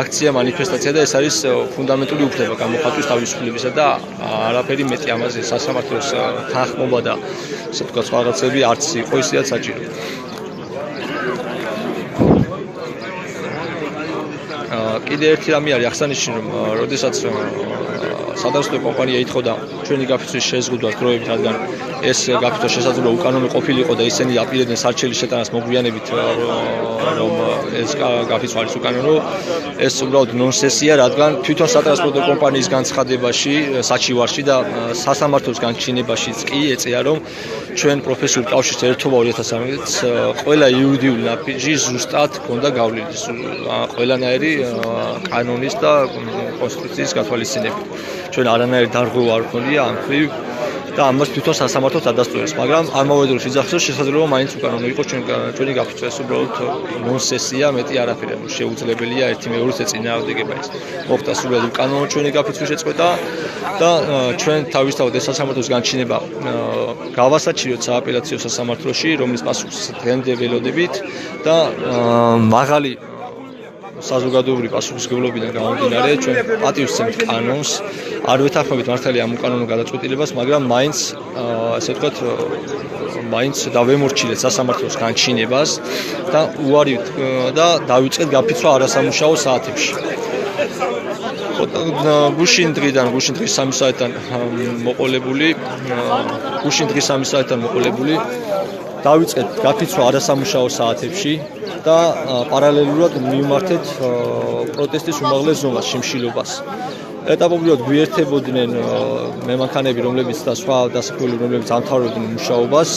აქცია, მანიფესტაცია და ეს არის ფუნდამენტური უფლება გამოხატვის თავისუფლებისა და არაფერი მეტი ამაზე სასამართლოს თანხმობა და ასე ვთქვათ სხვა რაღაცები არც იყო ისედაც საჭირო. კიდე ერთი რამე არის აღსანიშნავი, რომ როდესაც სატრანსპორტო კომპანია ითხოვდა ჩვენი გაფიცვის შეზღუდვას დროებით, რადგან ეს გაფიცვა შესაძლოა უკანონო ყოფილიყო და ისინი აპირებდნენ სარჩელის შეტანას მოგვიანებით, რომ ეს გაფიცვა არის უკანონო, ეს უბრალოდ ნონსენსია, რადგან თვითონ სატრანსპორტო კომპანიის განცხადებაში, საჩივარში და სასამართლოს განჩინებაშიც კი ეწეა, რომ ჩვენ პროფესიულ კავშირს ერთობა 2013-ს ყველა იურიდიული ნაბიჯი ზუსტად ჰქონდა გავლილი ყველანაირი კანონის და კონსტიტუციის გათვალისწინებით. ჩვენ არანაირი დარღვევა არ ჰქონია ამ მხრივ და ამას თვითონ სასამართლოც ადასტურებს, მაგრამ არ მოვედური სიძახის რომ შესაძლოა მაინც უკანონო იყოს ჩვენი გაფრთხილება. ეს უბრალოდ ნონსენსია, მეტი არაფერი. შეუძლებელია ერთი მეორის ეწინააღმდეგება ის. მოხდა სრულად უკანონო ჩვენი გაფრთხილის შეწყვეტა და ჩვენ თავისთავად ეს სასამართლოს განჩინება გავასაჩიოთ სააპელაციო სასამართლოში, რომლის პასუხს დღემდე ველოდებით და მაღალი საზოგადოებრივი პასუხისმგებლობიდან გამომდინარე ჩვენ პატივს ვცემთ კანონს, არ ვეთანხმებით მართალია ამ უკანონო გადაწყვეტილებას, მაგრამ მაინც ასე ვთქვათ, მაინც დავემორჩილეთ სასამართლოს განჩინებას და უარი და დავიწყეთ გაფიცვა არასამუშაო საათებში. გუშინ დღის 3 საათიდან მოყოლებული დავიწყეთ გაფიცვა არასამუშაო საათებში და პარალელურად მივმართეთ პროტესტის უმაღლეს ზონას, შიმშილობას. ეტაპობრივად გვიერთებოდნენ მემანქანები, რომლებიც და სხვა დასაქმებულები, რომლებიც ამთავრებდნენ მუშაობას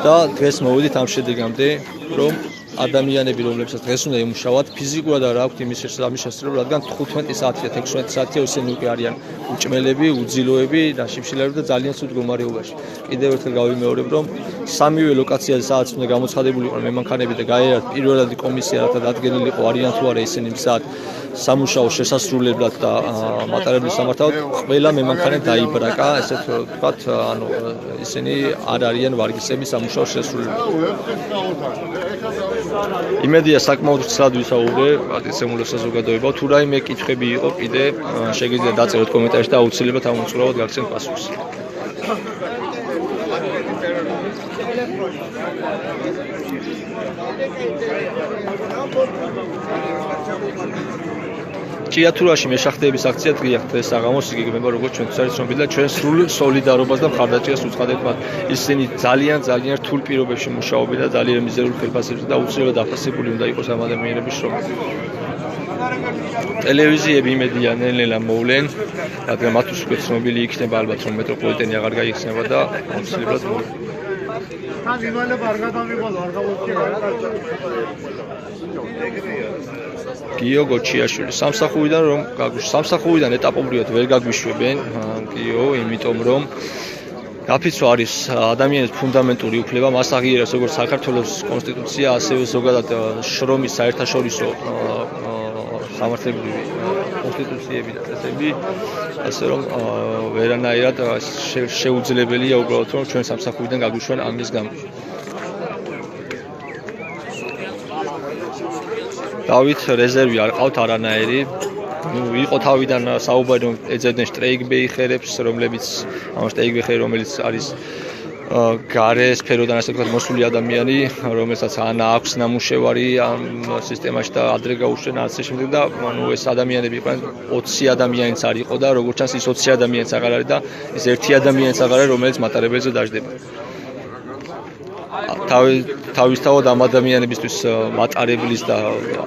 და დღეს მოვედით ამ შედეგამდე, რომ ადამიანები, რომლებსაც დღეს უნდა ემუშავათ, ფიზიკურად არ აქვთ იმის შესაძლებლობა, რადგან 15 საათია, 16 საათია ისინი უკვე არიან უჭმელები, უძილოები და შიმშილები და ძალიან ცუდ მდგომარეობაში. კიდევ ერთხელ გავიმეორებ, რომ სამივე ლოკაციაზე სადაც უნდა გამოცხადებულიყო მემანქანები და გაერათ პირველადი კომისია, რათა დადგენილიყო არიან თუ არა ისინი მზად სამუშაო შესასრულებლად და მატარებლის სამართავად, ყველა მემანქანე დაიბრაკა, ესეთ ვთქვათ, ანუ ისინი არ არიან ვარგისები სამუშაო შესასრულებლად. იმედია საკმაოდ ვრცლად ვისაუბრე პატივცემულო საზოგადოება, თუ რაიმე კითხვები იყო კიდე შეგიძლიათ დაწეროთ კომენტარში და აუცილებლად ამ უწყლოდ გაგცემთ პასუხს. ჭიათურაში მეშახტეების აქცია დღეა დღეს საღამოს იგეგმება როგორც ჩვენთვის არის ცნობილი და ჩვენ სრულ სოლიდარობას და მხარდაჭერას უცხადებთ მათ. ისინი ძალიან რთულ პირობებში მუშაობენ და ძალიან მიზერულ ხელფასებზე და უცებად დაფასებული უნდა იყოს ამ ადამიანების შრომა. ტელევიზიები იმედია ნელ-ნელა მოვლენ, რადგან მათთვის უკვე ცნობილი იქნება ალბათ რომ მეტროპოლიტენი აღარ გაიხსნება და აუცილებლად მოვლენ. გიო გოჩიაშვილი სამსახურიდან ეტაპობრივად ვერ გაგვიშვებენ გიო, იმიტომ რომ გაფიცვა არის ადამიანის ფუნდამენტური უფლება, მას აღიარებს როგორც საქართველოს კონსტიტუცია, ასევე ზოგადად შრომის საერთაშორისო სამართლებრივი კონსტიტუციები და წესები, ასე რომ ვერანაირად შეუძლებელია უბრალოდ რომ ჩვენ სამსახურიდან გაგვიშვენ ამის გამო. დავით რეზერვი არ ყავთ არანაირი. იყო თავიდან საუბარი რომ ეძებდნენ შტრაიკბეიხერებს, რომლებიც ამ შტრაიკბეიხერი რომელიც არის გარე სფეროდან ასე ვთქვათ მოსული ადამიანი, რომელსაც ან აქვს ნამუშევარი ამ სისტემაში და ადრე გაუშვენ ასე შემდეგ და ანუ ეს ადამიანები იყვნენ 20 ადამიანიც არ იყო და როგორც ჩანს ის 20 ადამიანიც აღარ არის და ის ერთი ადამიანიც აღარ არის რომელიც მატარებელზე დაждდება. თავისთავად ამ ადამიანებისთვის მატარებლის და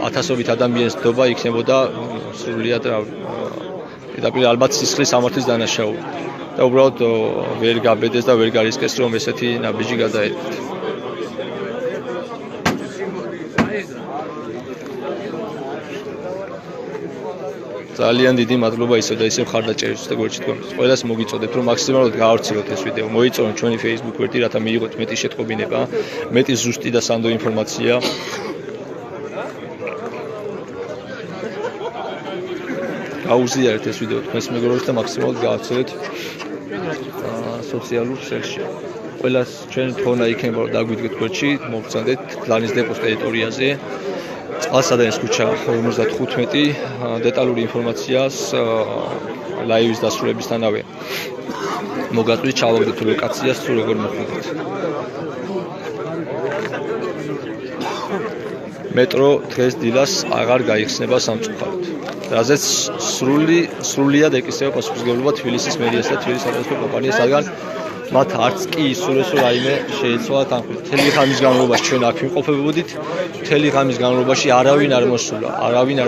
ათასობით ადამიანის დობა იქნებოდა სრულიად პირდაპირ ალბათ სისხლის სამართლის დანაშაული და უბრალოდ ვერ გაბედეს და ვერ გარისკეს რომ ესეთი ნაბიჯი გადაერქვათ. ძალიან დიდი მადლობა ისევ და ისევ ხარდაჭერისთვის და გორჩით გონებს. ყველას მოგიწოდებთ რომ მაქსიმალურად გაავრცელოთ ეს ვიდეო. მოიწონოთ ჩვენი Facebook გვერდი, რათა მიიღოთ მეტი შეტყობინება, მეტი ზუსტი და სანდო ინფორმაცია. გაუზიარეთ ეს ვიდეო თქვენს მეგობრებს და მაქსიმალურად გაავრცელეთ სოციალურ ქსელში. ყველას ჩვენ თხოვნა იქნება რომ დაგვიდგეთ გვერდში, მოგწანდეთ გლანის დეპოს ტერიტორიაზე. წყალსადენის ქუჩა 55 დეტალური ინფორმაციას ლაივის დასრულებისთანავე მოგაწვით ჩავაგდეთ ლოკაციას თუ როგორ მოხვდეთ. მეტრო დღეს დილას აღარ გაიხსნება სამწუხაროდ. რაზეც სრულიად ეკისრება პასუხისმგებლობა თბილისის მერიას და თბილისის სატრანსპორტო კომპანიას, რადგან მათ არც კი ისურვეს რომ რაიმე შეეცვალათ ამ მთელი ღამის განმავლობაში ჩვენ აქ ვიმყოფებოდით მთელი ღამის განმავლობაში არავინ არ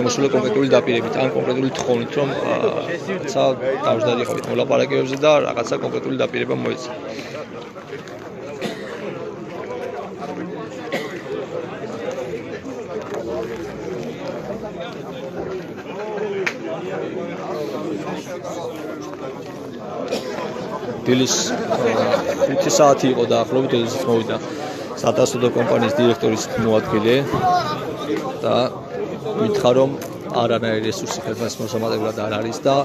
მოსულა კონკრეტული დაპირებით ან კონკრეტული თხოვნით რომ რაცა დავждали ყავით მოლაპარაკებებზე და რაღაცა კონკრეტული დაპირება მოეცა დილის 5 საათი იყო დაახლოებით, როდესაც მოვიდა სატასოდო კომპანიის დირექტორის მოადგილე და მითხრა რომ არანაირი რესურსი ხელფასის მოსამართებლად არ არის და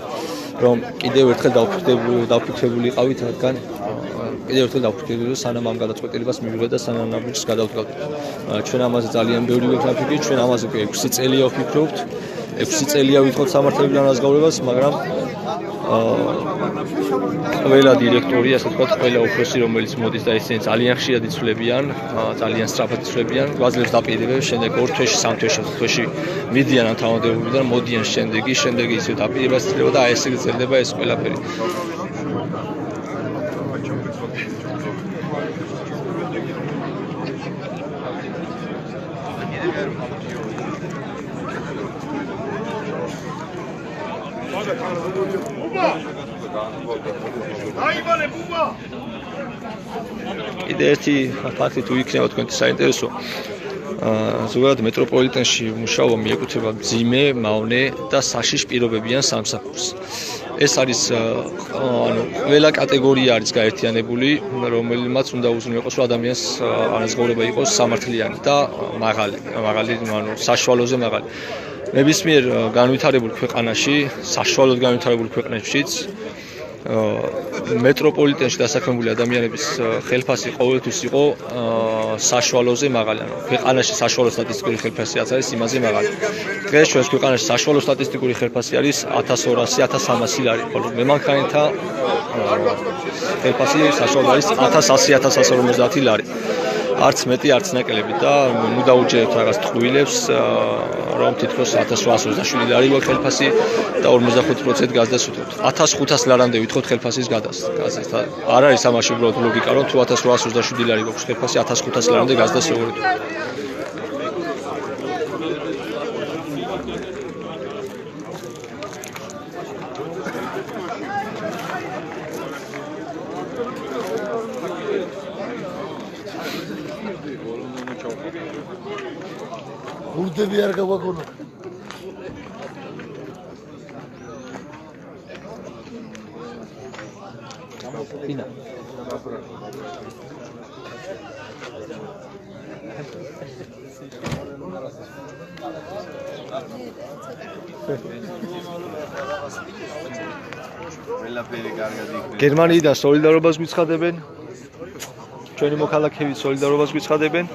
რომ კიდევ ერთხელ დავფიქრებული იყავით, რადგან კიდევ ერთხელ დავფიქრებული სანამ ამ გადაწყვეტილებას მივიღეთ და სანამ ნაბიჯს გადავდგავდით. ჩვენ ამაზე ძალიან ბევრი ვიფიქრობთ, ჩვენ ამაზე 6 წელია ვფიქრობთ. 6 წელია ვითხოვთ სამართლებრივ განაზღაურებას, მაგრამ ყველა დირექტორი, ასე ვთქვათ, ყველა უფროსი, რომელიც მოდის და ისინი ძალიან ხშირად იცვლებიან, ძალიან სწრაფად იცვლებიან, გვაძლევს დაპირებებს, შემდეგ 2 თვეში, 3 თვეში მიდიან ამ თანამდებობიდან, მოდიან შემდეგი ისე დაპირებას იძლევა და აი ესე გრძელდება ეს ყველაფერი. კიდე ერთი ფაქტი თუ იქნება თქვენთვის საინტერესო. ზოგადად მეტროპოლიტენში მუშაობა მიეკუთვნება მძიმე, მავნე და საშიშ პირობებიან სამსახურს. ეს არის ყველა კატეგორია არის გაერთიანებული, რომელმაც უნდა უზრუნველყოს რომ ადამიანს ანაზღაურება იყოს სამართლიანი და მაღალი, საშუალოზე მაღალი. ნებისმიერ განვითარებულ ქვეყანაში, საშუალოდ განვითარებულ ქვეყნებშიც მეტროპოლიტენში დასაქმებული ადამიანების ხელფასი ყოველთვის იყო საშუალოზე მაღალი. ქვეყანაში საშუალო სტატისტიკური ხელფასი არის იმაზე მაღალი. დღეს ჩვენს ქვეყანაში საშუალო სტატისტიკური ხელფასი არის 1200-1300 ლარი, ხოლო მემანქანეთა ხელფასი საშუალო არის 1100-1150 ლარი. არც მეტი, არც ნაკლები და ნუ დაუჯერებთ რაღაც ტყუილებს, რომ თითქოს 1827 ლარი გვაქვს ხელფასი და 55% გაზდას უთხოვთ. 1500 ლარამდე ვითხოვთ ხელფასის გაზდას. არ არის ამაში უბრალოდ ლოგიკა, რომ თუ 1827 ლარი გვაქვს ხელფასი, 1500 ლარამდე გაზდას როგორ უთხოვთ. ურდები არ გავაგონო. Pina. გერმანიიდან სოლიდარობას გვიცხადებენ. ჩვენი მოქალაქეები სოლიდარობას გვიცხადებენ.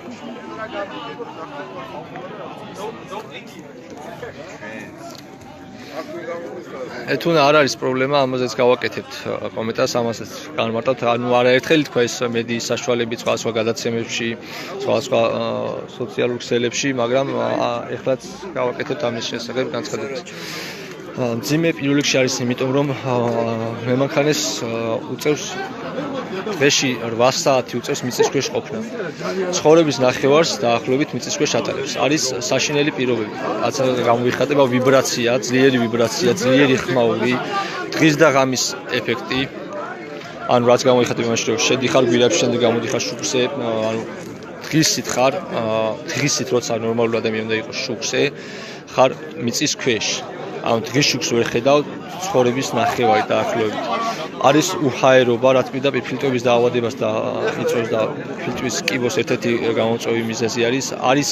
თუნ არ არის პრობლემა, ამაზეც გავაკეთებთ კომენტარს, ამასაც განმარტავთ. ანუ არაერთხელ თქვა ეს მედიის საშუალებით სხვა გადაცემებში, სხვა სოციალურ ქსელებში, მაგრამ ეხლაც გავაკეთებთ ამის შესახებ განცხადებას. მძიმე პირველ რიგში არის იმიტომ, რომ მემანქანეს უწევს დღეში 8 საათი უწევს მიწისქვეშ ყოფნა. ცხოვრების ნახევარს დაახლოებით მიწისქვეშ ატარებს. არის საშინელი პირობები. რაც გამოიხატება ვიბრაცია, ძლიერი ხმაური, დღის და ღამის ეფექტი. ანუ რაც გამოიხატება იმაში, რომ შედიხარ გვილებში, შემდეგ გამოდიხარ შუქზე, ანუ დღისით ხარ, დღისით როცა ნორმალური ადამიანი უნდა იყოს შუქზე, ხარ მიწის ქვეშ. ამ დღის შუქს ვერ ხედავ ცხოვრების ნახევარი დაახლოებით. არის უჰაერობა, რაც მინდა ფილტვების დაავადებას და იწვევს და ფილტვის კიბოს ერთ-ერთი გამოწვევი მიზეზი არის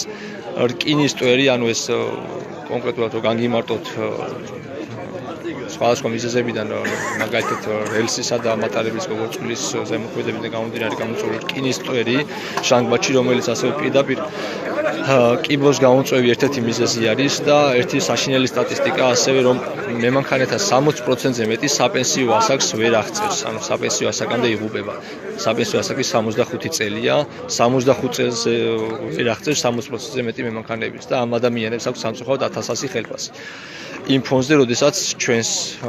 რკინის ტვერი, ანუ ეს კონკრეტულად რომ განგიმარტოთ სხვადასხვა მიზეზებიდან, მაგალითად რელსისა და მატარებლის გოგოწყლის ზემოქმედებიდან გამომდინარე გამოწვეული რკინის ტვერი ჟანგბადში, რომელიც ასევე პირდაპირ კიბოს გამოწვევი ერთ-ერთი მიზეზი არის და ერთი საშინელი სტატისტიკა ასევე რომ მემანქანეთა 60%-ზე მეტი საპენსიო ასაკს ვერ აღწევს, ანუ საპენსიო ასაკამდე იღუპება. საპენსიო ასაკი 65 წელია, 65 წელზე ვერ აღწევს 60%-ზე მეტი მემანქანეების და ამ ადამიანებს აქვს სამწუხაროდ 1100 ხელფასი. იმ ფონზე, როდესაც ჩვენს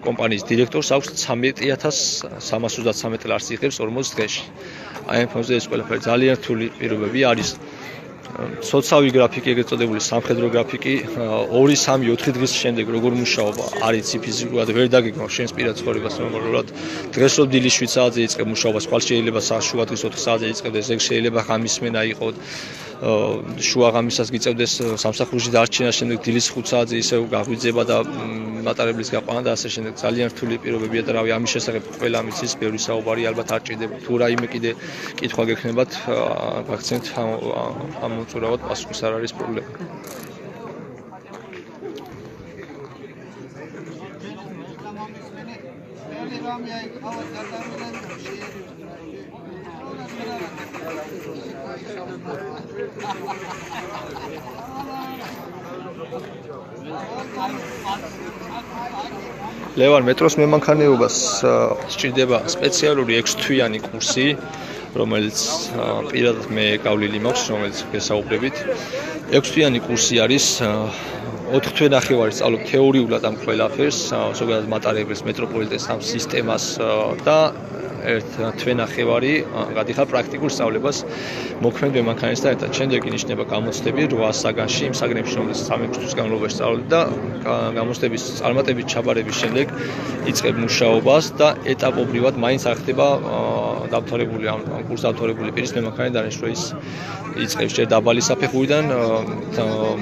კომპანიის დირექტორს აქვს 13333 ლარს იღებს 40 დღეში. აი ამ ფონზე ეს ყველაფერი ძალიან რთული პირობები არის. სოციალური გრაფიკი, ეგრეთ წოდებული სამხედრო გრაფიკი 2-3-4 დღის შემდეგ როგორ მუშაობა არის ფიზიკურად ვერ დაგეგმავ შენს პირად ცხოვრებას ნორმალურად. დღეს რო დილის 7 საათზე იწყებ მუშაობას, ხვალ შეიძლება შუა დღის 4 საათზე იწყებდეს, ეგ შეიძლება ღამისმენა იყოს. შუა ღამისას გიწევდეს სამსახურში დარჩენა, შემდეგ დილის 5 საათზე ისევ გაგვიძება და მატარებლის გაყვანა და ასე შემდეგ. ძალიან რთული პირობებია და რავი, ამის შესახებ ყველა მიცის, ბევრი საუბარი ალბათ არ ჭირდება. თუ რაიმე კიდე კითხვა გექნებათ, გაგცემთ ამ მოწურავად პასუხის არ არის პრობლემა. ლევან მეტროს მემანქანეობას სჭირდება სპეციალური 6 თვიანი კურსი, რომელიც პირადად მე გავლილი მაქვს, რომელიც გესაუბრებით. 6 თვიანი კურსი არის 4 თვე ნახევარი სწავლობ თეორიულად ამ ყველაფერს, ზოგადად მატარებელს, მეტროპოლიტენის ამ სისტემას და 1 თვე ნახევარი გადიხარ პრაქტიკულ სწავლებას მოქმედ მემანქანესთან ერთად. შემდეგ ინიშნება გამოცდები 8 საგანში, იმ საგნებში, რომელიც 3 თვის განმავლობაში სწავლობ და გამოცდების წარმატებით ჩაბარების შემდეგ იწყებ მუშაობას და ეტაპობრივად მაინც არ ხდება დამთავრებული ამ კურსს დამთავრებული პირის მემანქანე დანიშნვა ის იწყებს ჯერ დაბალი საფეხურიდან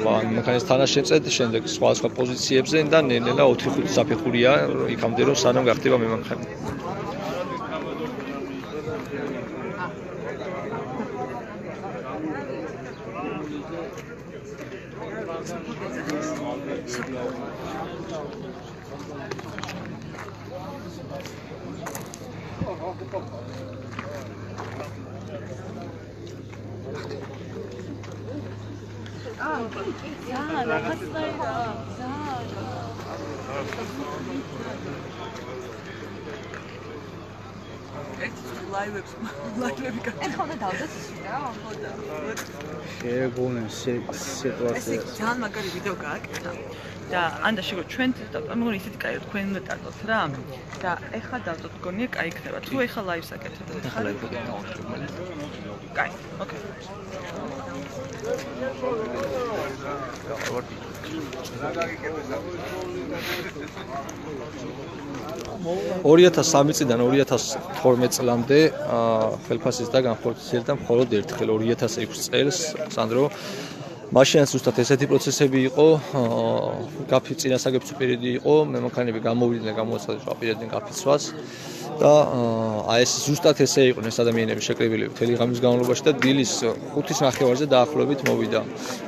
მემანქანეს თანაშემწედ, შემდეგ სხვა პოზიციებზე და ნელ-ნელა 4-5 საფეხურია იქამდე რომ სანამ გახდება მემანქანე. ლაივები ეხლა უნდა დავდოთ ისე რა, ხოდა. შეგონენ სიტუაცია. ეს ძალიან მაგარი ვიდეო გააკეთა. და ანდა შეგო ჩვენ მეგონი ისეთი კაი თქვენ უნდა დაწოთ რა. და ეხლა დავდოთ გონია კაი იქნება. თუ ეხლა ლაივს აკეთებთ. ეხლა ლაივს დავუშვებ. კაი, ოკეი. 2003 წლიდან 2012 წლამდე ხელფასის და განხორციელდა მხოლოდ ერთხელ 2006 წელს, სანდრო. მაშინაც ზუსტად ესეთი პროცესები იყო, წინასაგებცო პერიოდი იყო, მემანქანები გამოვიდნენ გამოაცხადეს აპირებდნენ გაფიცვას და აი ეს ზუსტად ესე იყო ეს ადამიანების შეკრებილები მთელი ღამის განმავლობაში და დილის 5-ის ნახევარზე დაახლოებით მოვიდა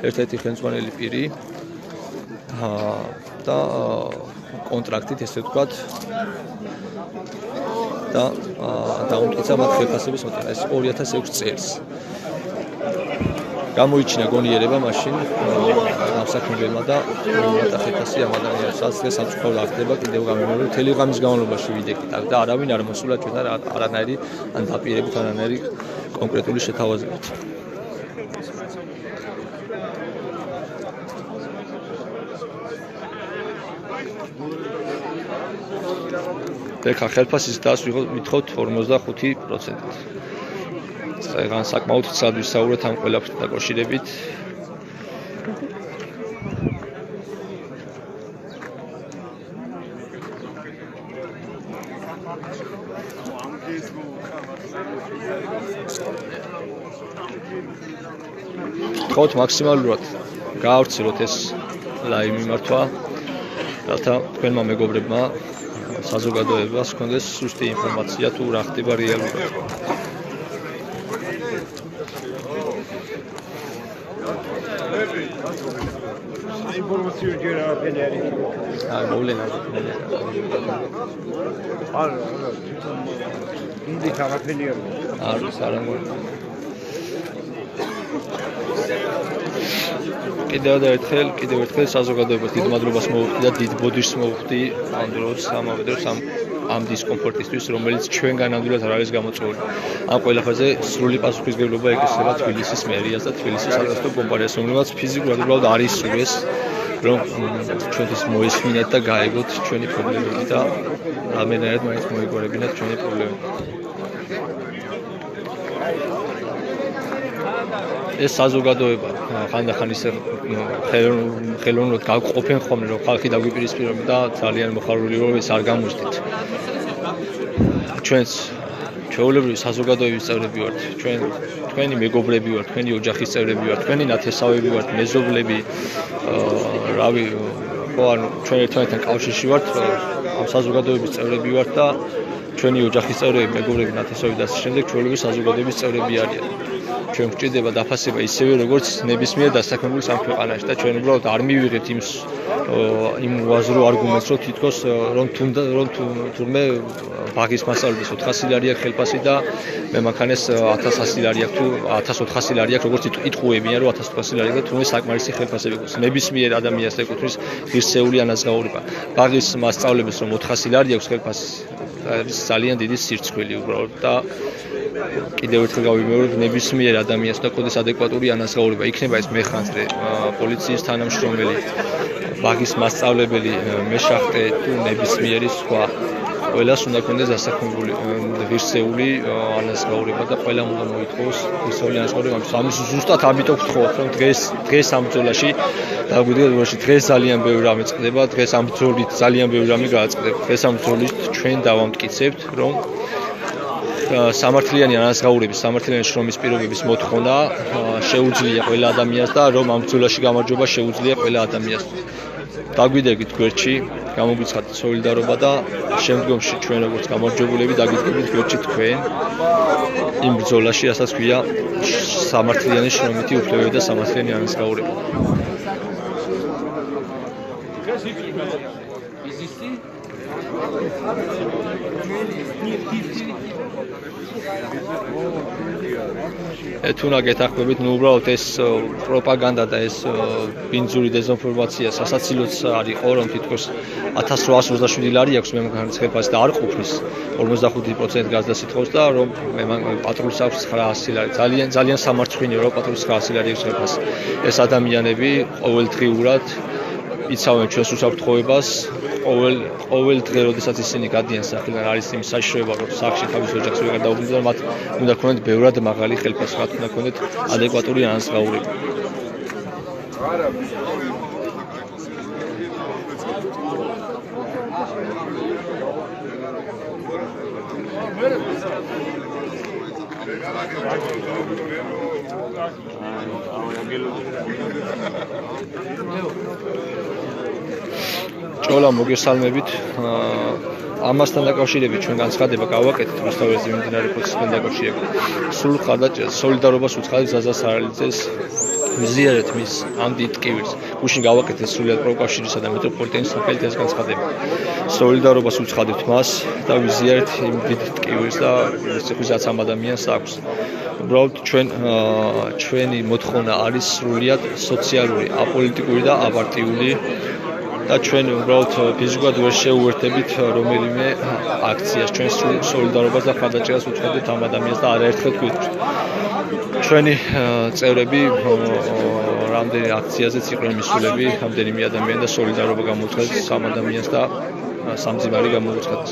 ერთ-ერთი ხელმძღვანელი პირი და კონტრაქტით ესე ვთქვათ და დაუმტკიცა მათ ხელფასების მოტანა ეს 2006 წელს. გამოიჩინა გონიერება მაშინ გამსაქმებელმა და მომატა ხელფასი ამ ადამიანსაც დღეს სამწუხაროდ არ ხდება კიდევ გამიმეორე მთელი ღამის განმავლობაში ვიდეკლიტავ და არავინ არ მოსულა ჩვენთან არანაირი ან დაპირებით არანაირი კონკრეტული შეთავაზებით. ეხლა ხელფასის დასვიღო ვითხოვთ 45%. წეგან საკმაოდ ცად ვისაუბრეთ ამ ყველაფერთან დაკავშირებით. ვთხოვთ მაქსიმალურად გაავრცელოთ ეს ლაივ მიმართვა, რათა თქვენმა მეგობრებმა საზოგადოებას ჰქონდეს სუსტი ინფორმაცია თუ რა ხდება რეალურად. ინფორმაცია ჯერ არაფერი არ იქნება. მოვლენა. არა, ინდი არაფერი არ. არ არის არამედ კიდევ ერთხელ საზოგადოებას დიდ მადლობას მოვუხდი და დიდ ბოდიშს მოვუხდი ამ დროს ამ დისკომფორტისთვის, რომელიც ჩვენგან ნამდვილად არ არის გამოწვეული. ამ ყველაფერზე სრული პასუხისმგებლობა ეკისრება თბილისის მერიას და თბილისის სატრანსპორტო კომპანიას, რომელმაც ფიზიკურად უბრალოდ არ ისურვეს, რომ ჩვენთვის მოისმინეთ და გაეგოთ ჩვენი პრობლემები და რამენერად მაინც მოიგორებინათ ჩვენი პრობლემები. ეს საზოგადოება ხანდახან ისე ხელოვნურად გავყოფენ ხოლმე, რომ ხალხი დაგვიპირისპირებდა და ძალიან მოხარული რომ ეს არ გამოჩნდით. ჩვენს ჩვეულებრივი საზოგადოების წევრები ვართ, თქვენი მეგობრები ვართ, თქვენი ოჯახის წევრები ვართ, თქვენი ნათესავები ვართ, მეზობლები, რავი, ხო, ანუ ჩვენ ერთმანეთთან კავშირში ვართ, ამ საზოგადოების წევრები ვართ და ჩვენი ოჯახის წევრები, მეგობრები, ნათესავები და ასე შემდეგ ჩვეულებრივი საზოგადოების წევრები არიან. ჩვენ გვჭირდება დაფასება ისევე როგორც ნებისმიერ დასაქმებულს ამ ქვეყანაში და ჩვენ უბრალოდ არ მივიღებთ იმ უაზრო არგუმენტს, რომ თითქოს რომ თურმე ბაგის მასწავლებლებს 400 ლარი აქვს ხელფასი და მე მანქანეს 1100 ლარი აქვს თუ 1400 ლარი აქვს, როგორც იტყუებიან, რომ 1400 ლარი აქვს, თურმე საკმარისი ხელფასები აქვს. ნებისმიერ ადამიანს ეკუთვნის ღირსეული ანაზღაურება. ბაგის მასწავლებლებს რომ 400 ლარი აქვს ხელფასი, არის ძალიან დიდი სირცხვილი უბრალოდ და კიდევ ერთხელ გავიმეორებ, ნებისმიერ ადამიანს და ყოდეს ადეკვატური ანაზღაურება. იქნება ეს მეხანძრე, პოლიციის თანამშრომელი, ბაგის მასწავლებელი, მეშახტე თუ ნებისმიერი სხვა. ყველას უნდა ქონდეს დასაქმებული ღირსეული ანაზღაურება და ყველამ უნდა მოითხოვოს ღირსეული ანაზღაურება. ამის ზუსტად ამიტომ ვთხოვთ, რომ დღეს ამ ბრძოლაში დაგვიდგეთ, რომ დღეს ძალიან ბევრი რამე წყდება, დღეს ამ ბრძოლით ძალიან ბევრი რამე გააწყდება. დღეს ამ ბრძოლით ჩვენ დავამტკიცებთ, რომ სამართლიანი ანაზღაურების, სამართლიანი შრომის პირობების მოთხოვნა შეუძლია ყველა ადამიანს და რომ ამ ბრძოლაში გამარჯვება შეუძლია ყველა ადამიანს. დაგვიდერგით გვერდში, გამოგვიცხადეთ სოლიდარობა და შემდგომში ჩვენ როგორც გამარჯვებულები დაგვიდგებით გვერდში თქვენ იმ ბრძოლაში, რასაც ქვია სამართლიანი შრომითი უფლებები და სამართლიანი ანაზღაურება. თუნა გეთახმებით, ნუ უბრალოდ ეს პროპაგანდა და ეს ბინძური დეზინფორმაცია სასაცილოც არის ხო, რომ თითქოს 1827 ლარი აქვს მე მანქანის ხელფასი და არ ყოფნის 55% გაზდასიტყავს და რომ მე პატრულს აქვს 900 ლარი. ძალიან სამარცხვინია რომ პატრულს 900 ლარი აქვს ხელფასი. ეს ადამიანები ყოველდღიურად იცავენ ჩვენს უსაფრთხოებას, ყოველ დღე, როდესაც ისინი გადიან სახლიდან, არის იმის საშიშროება, რომ სახლში თავის ოჯახს ვეღარ დაუბრუნდეთ და მათ უნდა ქონდეთ ბევრად მაღალი ხელფასი, მათ უნდა ქონდეთ ადეკვატური ანაზღაურება. ჭოლა მოგესალმებით. ამასთან დაკავშირებით ჩვენ განცხადება გავაკეთეთ რუსთაველზე მიმდინარე პროცესთან დაკავშირებით. სულ ხარდაჭერას სოლიდარობას უცხადებს ზაზა სარალიძეს ვიზიარეთ მის ამ დიდ ტკივილს. გუშინ გავაკეთეთ სრულად პროკავშირისა და მეტროპოლიტენის სახელით განცხადება. სოლიდარობას უცხადებთ მას და ვიზიარეთ იმ დიდ ტკივილს და ვისაც ამ ადამიანს აქვს. უბრალოდ ჩვენი მოთხოვნა არის სრულად სოციალური, აპოლიტიკური და აპარტიული და ჩვენ უბრალოდ ფიზიკურად ვერ შეუერთებით რომელიმე აქციას. ჩვენ სოლიდარობას და ხარდაჭერას უცხადებთ ამ ადამიანს და არაერთხელ გვიყვართ. ჩვენი წევრები რამდენი აქციაზეც იყვნენ მისულები, რამდენიმე ადამიანი და სოლიდარობა გამოუცხადეთ სამ ადამიანს და სამძიმარი გამოუცხადეთ.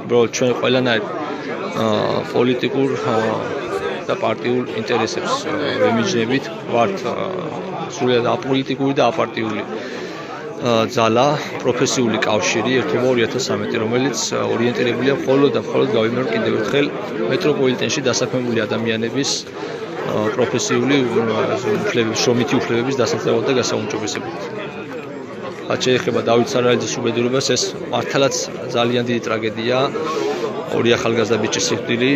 უბრალოდ ჩვენ ყველანაირ პოლიტიკურ და პარტიულ ინტერესებს ვემიჯნებით, ვართ სრულად აპოლიტიკური და აპარტიული ძალა, პროფესიული კავშირი ერთობა 2013, რომელიც ორიენტირებულია მხოლოდ და მხოლოდ გავიმეორებ კიდევ ერთხელ მეტროპოლიტენში დასაქმებული ადამიანების პროფესიული უფლებების, შრომითი უფლებების დასაცავად და გასაუმჯობესებლად. რაც შეეხება დავით სარალიძის უბედურებას, ეს მართლაც ძალიან დიდი ტრაგედია. ორი ახალგაზრდა ბიჭის სიკვდილი,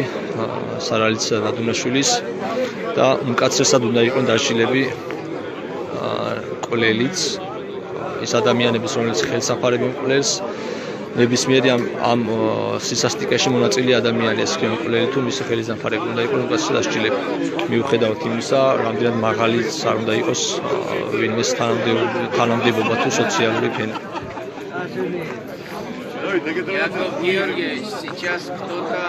სარალიძისა და დუნაშვილის და უმკაცრესად უნდა იყვნენ დაშლილები კვლელიც, ის ადამიანების, რომელიც ხელსაფარები მკვლელს ნებისმიერი ამ სისასტიკეში მონაწილე ადამიანი ეს კმ-მკვლელი თუ მისი ხელის დამხმარე უნდა იყოს უკაცრავად დასჯილება. მიუხედავად იმისა, რამდენად მაღალიც არ უნდა იყოს ვინმეს თანამდებობა თუ სოციალური ფენა. Яков Георгиевич, сейчас кто-то...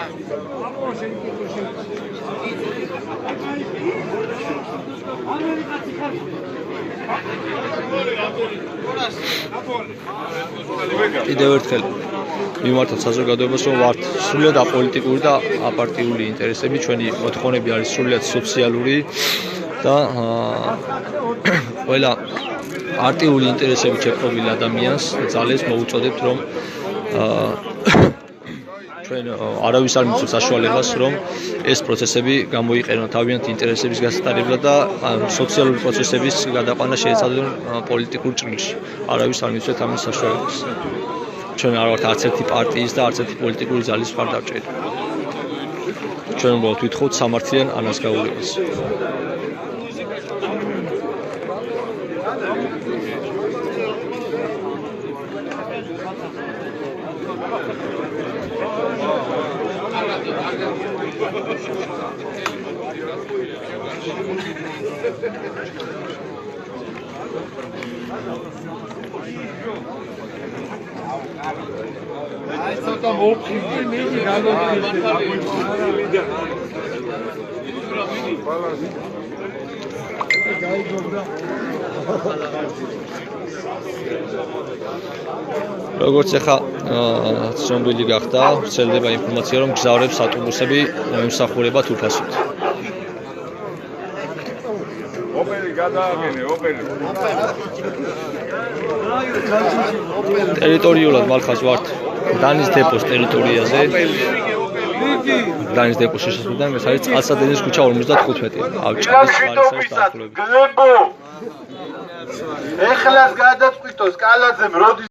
კიდევ ერთხელ მიმართავთ საზოგადოებას, რომ ვართ სრულიად აპოლიტიკური და აპარტიული ინტერესები, ჩვენი მოთხოვნები არის სრულიად სოციალური და ყველა პარტიული ინტერესებით შეპყრობილ ადამიანს ძალებს მოუწოდებთ, რომ ჩვენ არავის არ მიცავს საშუალებას, რომ ეს პროცესები გამოიყენონ თავიანთი ინტერესების გასატარებლად და სოციალური პროცესების გადაყვანა შეეცადონ პოლიტიკურ ჭრილში. არავის არ მიცავს ამის საშუალებას. ჩვენ არ ვართ არც ერთი პარტიის და არც ერთი პოლიტიკური ძალის მხარდამჭერი. ჩვენ უბრალოდ ვითხოვთ სამართლიან ანაზგაურებას. როგორც ახლა ცნობილი გახდა, ვრცელდება ინფორმაცია, რომ გზავრებს ავტობუსები ემსახურება თურქასით. ტერიტორიულად მალხას ვართ დანის დეპოს ტერიტორიაზე. დანის დეპოს შესასვლელთან ეს არის წყალსადენის ქუჩა 55. ავჭალის ხარისხის დაახლოებით. ეხლას გადაწყვიტოს კალაძემ როდის